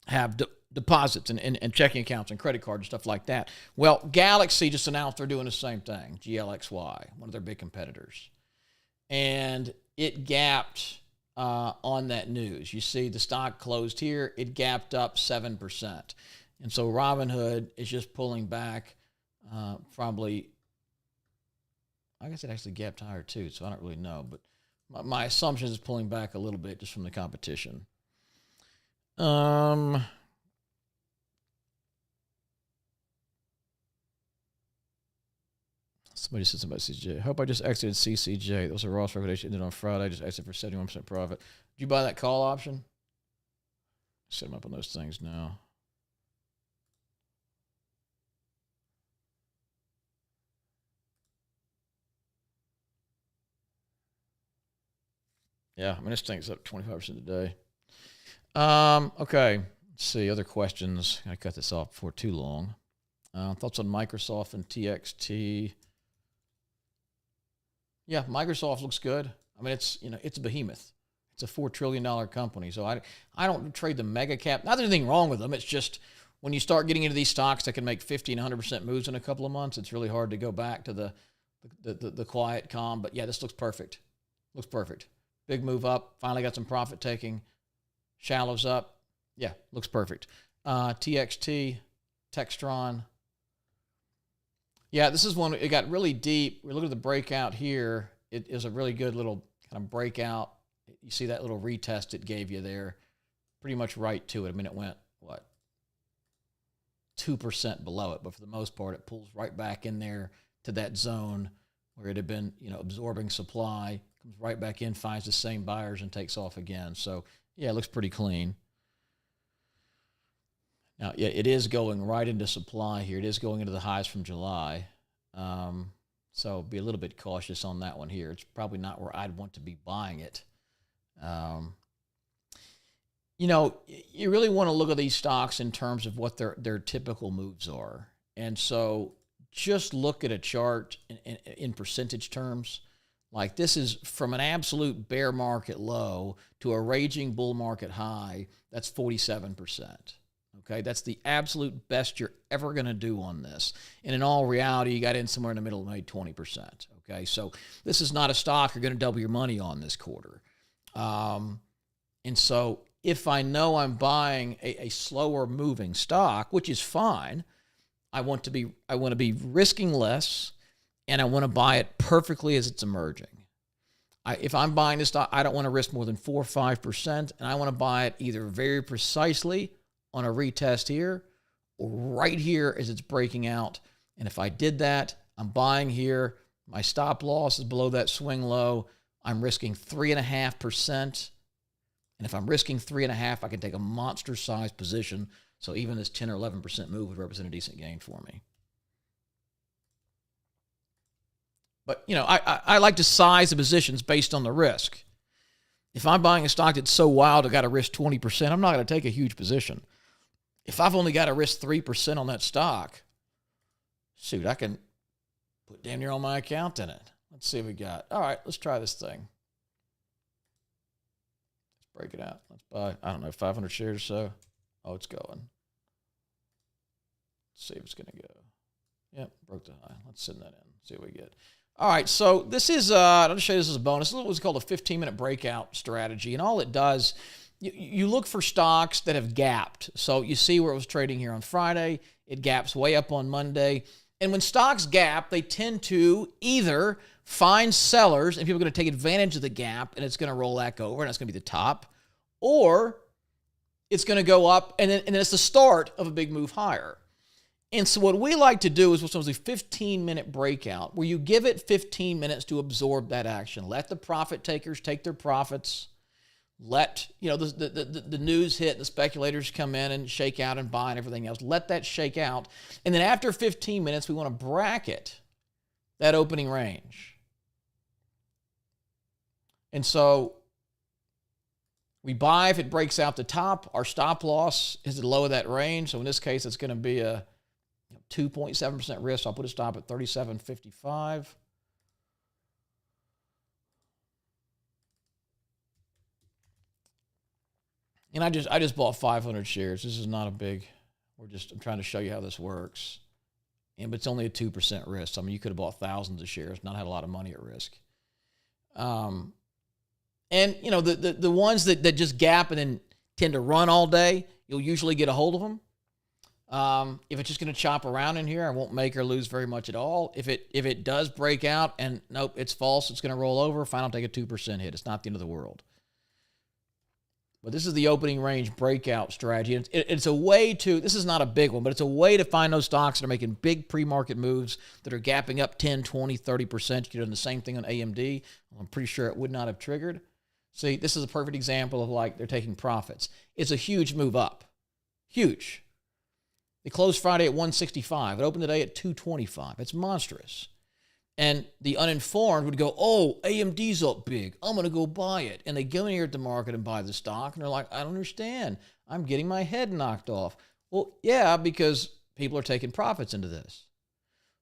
have deposits and checking accounts and credit cards and stuff like that. Well, Galaxy just announced they're doing the same thing, GLXY, one of their big competitors. And it gapped on that news. You see the stock closed here. It gapped up 7%. And so Robinhood is just pulling back probably, I guess it actually gapped higher too, so I don't really know. But my assumption is pulling back a little bit just from the competition. Somebody said something about CCJ. I hope I just exited CCJ. Those are Ross recommendation ended on Friday. I just exited for 71% profit. Did you buy that call option? Set them up on those things now. Yeah, I mean, this thing's up 25% today. Okay, let's see. Other questions. I cut this off before too long. Thoughts on Microsoft and TXT? Yeah, Microsoft looks good. I mean, it's a behemoth. It's a $4 trillion company. So I don't trade the mega cap. Not that there's anything wrong with them. It's just when you start getting into these stocks that can make 50 and 100% moves in a couple of months, it's really hard to go back to the quiet, calm. But yeah, this looks perfect. Looks perfect. Big move up. Finally got some profit taking. Shallows up. Yeah, looks perfect. TXT, Textron. Yeah, this is one. It got really deep. We look at the breakout here. It is a really good little kind of breakout. You see that little retest it gave you there. Pretty much right to it. I mean, it went, 2% below it. But for the most part, it pulls right back in there to that zone where it had been, absorbing supply. Comes right back in, finds the same buyers, and takes off again. So, yeah, it looks pretty clean. Now, yeah, it is going right into supply here. It is going into the highs from July. So be a little bit cautious on that one here. It's probably not where I'd want to be buying it. You really want to look at these stocks in terms of what their typical moves are. And so just look at a chart in percentage terms. Like this is from an absolute bear market low to a raging bull market high. That's 47%. Okay, that's the absolute best you're ever going to do on this. And in all reality, you got in somewhere in the middle and made 20%. Okay, so this is not a stock you're going to double your money on this quarter. And so if I know I'm buying a slower moving stock, which is fine, I want to be risking less, and I want to buy it perfectly as it's emerging. If I'm buying this stock, I don't want to risk more than 4 or 5%, and I want to buy it either very precisely on a retest here or right here as it's breaking out. And if I did that, I'm buying here. My stop loss is below that swing low. I'm risking 3.5%. And if I'm risking 3.5%, I can take a monster-sized position. So even this 10 or 11% move would represent a decent gain for me. But, I like to size the positions based on the risk. If I'm buying a stock that's so wild, I got to risk 20%, I'm not going to take a huge position. If I've only got to risk 3% on that stock, shoot, I can put damn near all my account in it. Let's see what we got. All right, let's try this thing. Let's break it out. Let's buy, 500 shares or so. Oh, it's going. Let's see if it's going to go. Yep, broke the high. Let's send that in. See what we get. All right, so this is, I'll just show you this as a bonus. This is what's called a 15-minute breakout strategy. And all it does, you look for stocks that have gapped. So you see where it was trading here on Friday. It gaps way up on Monday. And when stocks gap, they tend to either find sellers, and people are going to take advantage of the gap, and it's going to roll back over, and it's going to be the top, or it's going to go up, and then it's the start of a big move higher. And so what we like to do is what's known as a 15-minute breakout, where you give it 15 minutes to absorb that action. Let the profit takers take their profits. Let the news hit, the speculators come in and shake out and buy and everything else. Let that shake out. And then after 15 minutes, we want to bracket that opening range. And so we buy if it breaks out the top. Our stop loss is the low of that range. So in this case, it's going to be a 2.7% risk. So I'll put a stop at 37.55. And I just bought 500 shares. This is not a big. I'm trying to show you how this works. But it's only a 2% risk. I mean, you could have bought thousands of shares, not had a lot of money at risk. And the ones that just gap and then tend to run all day, you'll usually get a hold of them. If it's just going to chop around in here, I won't make or lose very much at all. If it does break out and nope, it's false, it's going to roll over, fine, I'll take a 2% hit. It's not the end of the world. But this is the opening range breakout strategy. It's a way to, this is not a big one, but it's a way to find those stocks that are making big pre-market moves that are gapping up 10, 20, 30%. You could have done the same thing on AMD. I'm pretty sure it would not have triggered. See, this is a perfect example of like they're taking profits. It's a huge move up. Huge. They closed Friday at 165. It opened today at 225. It's monstrous. And the uninformed would go, oh, AMD's up big. I'm going to go buy it. And they go in here at the market and buy the stock. And they're like, I don't understand. I'm getting my head knocked off. Well, yeah, because people are taking profits into this.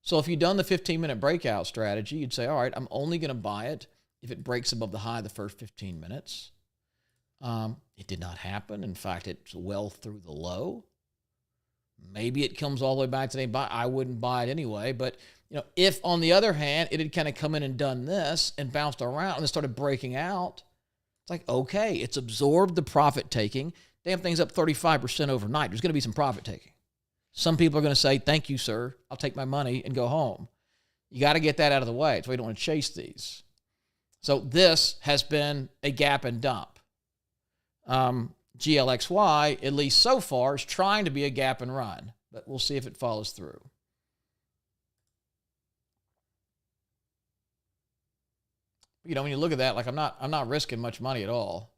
So if you'd done the 15-minute breakout strategy, you'd say, all right, I'm only going to buy it if it breaks above the high the first 15 minutes. It did not happen. In fact, it's well through the low. Maybe it comes all the way back today, but I wouldn't buy it anyway. But if on the other hand, it had kind of come in and done this and bounced around and then started breaking out, it's like, okay, it's absorbed the profit taking. Damn thing's up 35% overnight. There's going to be some profit taking. Some people are going to say, thank you, sir. I'll take my money and go home. You got to get that out of the way. That's why you don't want to chase these. So this has been a gap and dump. GLXY, at least so far, is trying to be a gap and run, but we'll see if it follows through. When you look at that, like I'm not risking much money at all.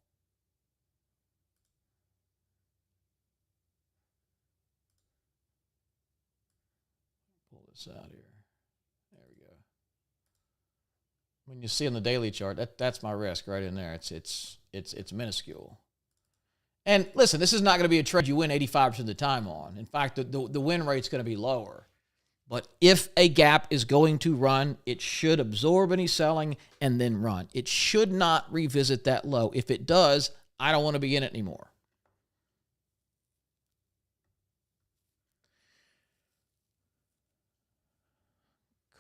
Pull this out here. There we go. When you see on the daily chart, that's my risk right in there. It's minuscule. And listen, this is not going to be a trade you win 85% of the time on. In fact, the win rate's going to be lower. But if a gap is going to run, it should absorb any selling and then run. It should not revisit that low. If it does, I don't want to be in it anymore.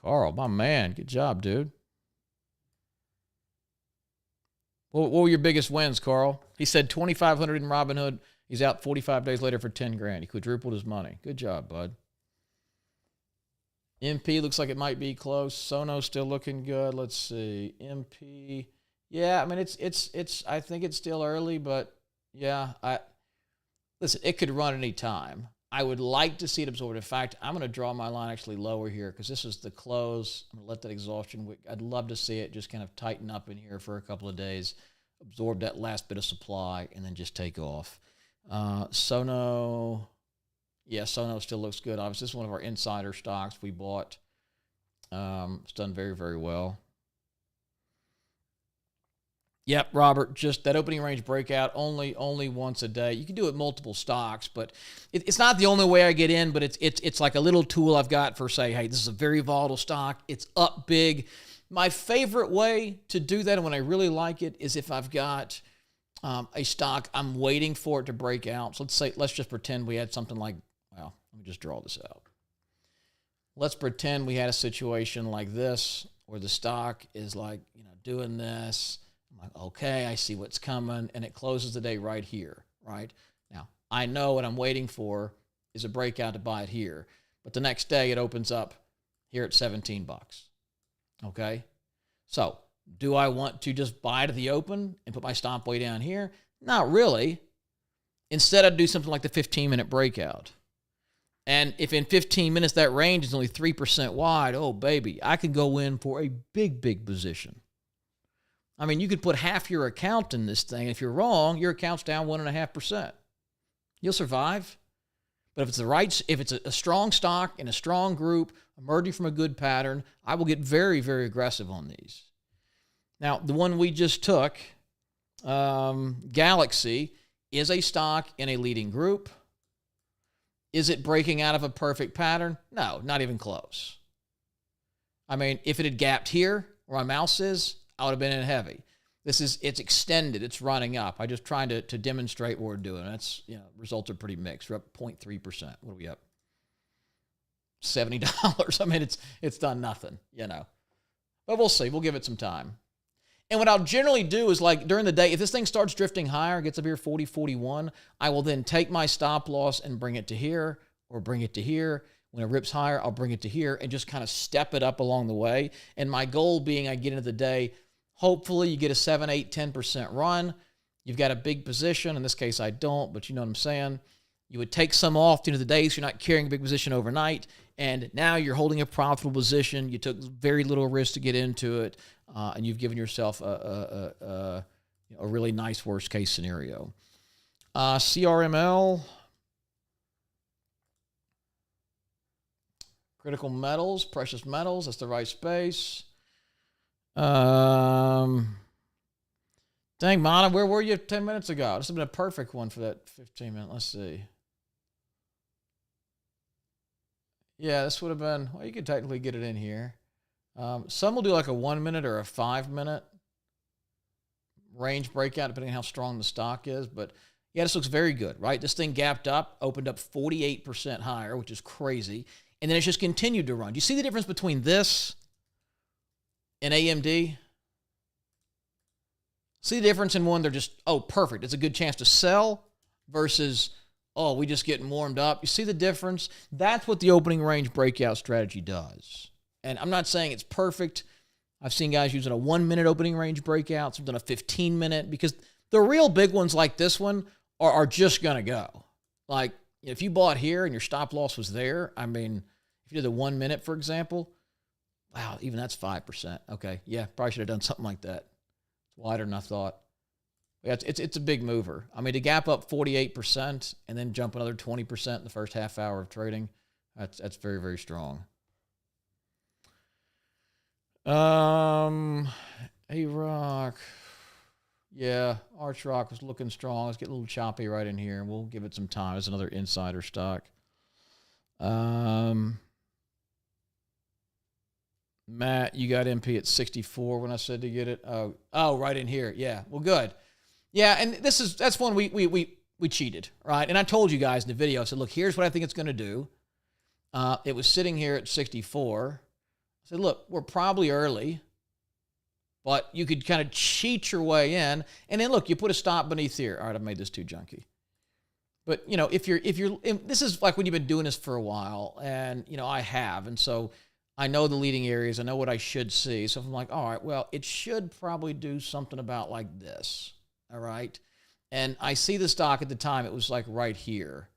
Carl, my man, good job, dude. What were your biggest wins, Carl? He said 2,500 in Robinhood. He's out 45 days later for 10 grand. He quadrupled his money. Good job, bud. MP looks like it might be close. Sono's still looking good. Let's see. MP. Yeah, I mean it's I think it's still early, but yeah, listen, it could run any time. I would like to see it absorb. In fact, I'm going to draw my line actually lower here because this is the close. I'm going to let that exhaustion wick. I'd love to see it just kind of tighten up in here for a couple of days, absorb that last bit of supply, and then just take off. Sono. Yeah, Sono still looks good. Obviously, this is one of our insider stocks we bought It's done very, very well. Yep, Robert, just that opening range breakout only once a day. You can do it multiple stocks, but it's not the only way I get in, but it's like a little tool I've got for, say, hey, this is a very volatile stock. It's up big. My favorite way to do that, and when I really like it, is if I've got a stock I'm waiting for it to break out. So let's just pretend we had something like, well, let me just draw this out. Let's pretend we had a situation like this where the stock is like, doing this. I'm like, okay, I see what's coming, and it closes the day right here, right? Now, I know what I'm waiting for is a breakout to buy it here, but the next day it opens up here at 17 bucks, okay? So, do I want to just buy to the open and put my stop way down here? Not really. Instead, I'd do something like the 15-minute breakout. And if in 15 minutes that range is only 3% wide, oh, baby, I can go in for a big, big position. I mean, you could put half your account in this thing. If you're wrong, your account's down 1.5%. You'll survive. But if it's a strong stock in a strong group, emerging from a good pattern, I will get very, very aggressive on these. Now, the one we just took, Galaxy, is a stock in a leading group. Is it breaking out of a perfect pattern? No, not even close. I mean, if it had gapped here where my mouse is, I would have been in heavy. It's extended. It's running up. I'm just trying to demonstrate what we're doing. That's, results are pretty mixed. We're up 0.3%. What are we up? $70. I mean, it's done nothing, But we'll see. We'll give it some time. And what I'll generally do is, like, during the day, if this thing starts drifting higher, gets up here 40, 41, I will then take my stop loss and bring it to here or bring it to here. When it rips higher, I'll bring it to here and just kind of step it up along the way. And my goal being I get into the day, hopefully you get a 7, 8, 10% run. You've got a big position. In this case, I don't, but you know what I'm saying. You would take some off into the day so you're not carrying a big position overnight. And now you're holding a profitable position. You took very little risk to get into it. And you've given yourself a really nice worst case scenario. CRML, critical metals, precious metals. That's the right space. Dang, Mana, where were you 10 minutes ago? This would have been a perfect one for that 15 minute. Let's see. Yeah, this would have been, well, you could technically get it in here. Some will do like a 1 minute or a 5 minute range breakout, depending on how strong the stock is. But yeah, this looks very good, right? This thing gapped up, opened up 48% higher, which is crazy. And then it's just continued to run. Do you see the difference between this and AMD? See the difference in one? They're just, oh, perfect. It's a good chance to sell versus, oh, we just getting warmed up. You see the difference? That's what the opening range breakout strategy does. And I'm not saying it's perfect. I've seen guys using a 1 minute opening range breakout, some done a 15 minute, because the real big ones like this one are just going to go. Like, if you bought here and your stop loss was there, I mean, if you did the 1 minute, for example, wow, even that's 5%. Okay, yeah, probably should have done something like that. It's wider than I thought. Yeah, it's a big mover. I mean, to gap up 48% and then jump another 20% in the first half hour of trading, that's very, very strong. A-Rock. Yeah, Arch Rock was looking strong. Let's get a little choppy right in here, and we'll give it some time. It's another insider stock. Matt, you got MP at 64 when I said to get it. Oh, right in here. Yeah, well, good. Yeah, and that's one we cheated, right? And I told you guys in the video, I said, look, here's what I think it's going to do. It was sitting here at 64. I said, look, we're probably early, but you could kind of cheat your way in. And then, look, you put a stop beneath here. All right, I've made this too junky. But, if you're, this is like when you've been doing this for a while, and, I have. And so I know the leading areas. I know what I should see. So if I'm like, all right, well, it should probably do something about like this. All right. And I see the stock at the time. It was like right here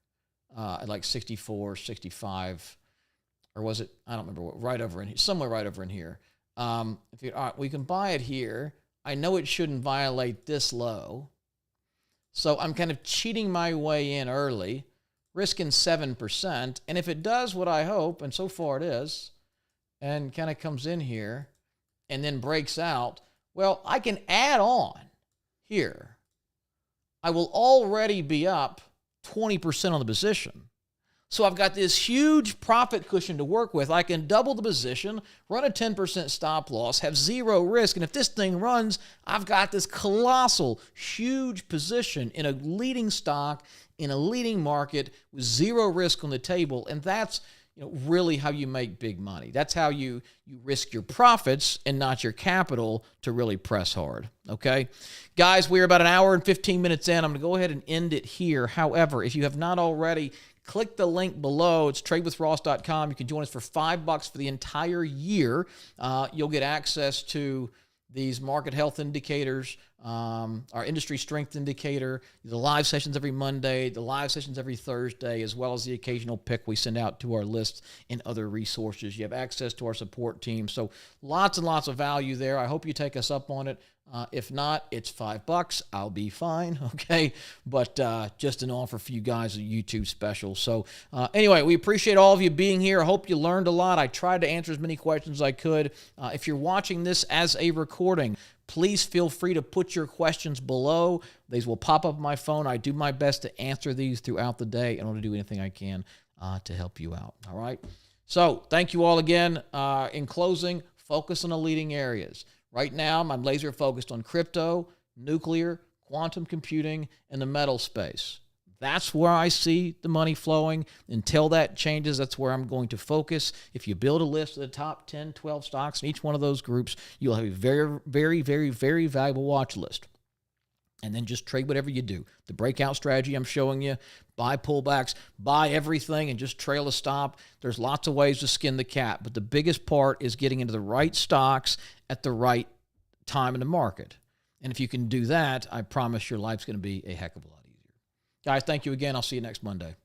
at like 64, 65. Or was it? I don't remember what. Right over in here, somewhere right over in here. All right, we can buy it here. I know it shouldn't violate this low, so I'm kind of cheating my way in early, risking 7%. And if it does what I hope, and so far it is, and kind of comes in here and then breaks out, well, I can add on here. I will already be up 20% on the position. So I've got this huge profit cushion to work with. I can double the position, run a 10% stop loss, have zero risk. And if this thing runs, I've got this colossal, huge position in a leading stock, in a leading market with zero risk on the table. And that's really how you make big money. That's how you risk your profits and not your capital to really press hard, okay? Guys, we're about an hour and 15 minutes in. I'm going to go ahead and end it here. However, if you have not already, click the link below. It's tradewithross.com. You can join us for $5 for the entire year. You'll get access to these market health indicators, our industry strength indicator, the live sessions every Monday, the live sessions every Thursday, as well as the occasional pick we send out to our list and other resources. You have access to our support team. So lots and lots of value there. I hope you take us up on it. If not, it's $5. I'll be fine, okay? But just an offer for you guys, a YouTube special. So anyway, we appreciate all of you being here. I hope you learned a lot. I tried to answer as many questions as I could. If you're watching this as a recording, please feel free to put your questions below. These will pop up on my phone. I do my best to answer these throughout the day, and I want to do anything I can to help you out, all right? So thank you all again. In closing, focus on the leading areas. Right now, I'm laser focused on crypto, nuclear, quantum computing, and the metal space. That's where I see the money flowing. Until that changes, that's where I'm going to focus. If you build a list of the top 10, 12 stocks in each one of those groups, you'll have a very, very, very, very valuable watch list. And then just trade whatever you do. The breakout strategy I'm showing you, buy pullbacks, buy everything, and just trail a stop. There's lots of ways to skin the cat, but the biggest part is getting into the right stocks at the right time in the market. And if you can do that, I promise your life's going to be a heck of a lot easier. Guys, thank you again. I'll see you next Monday.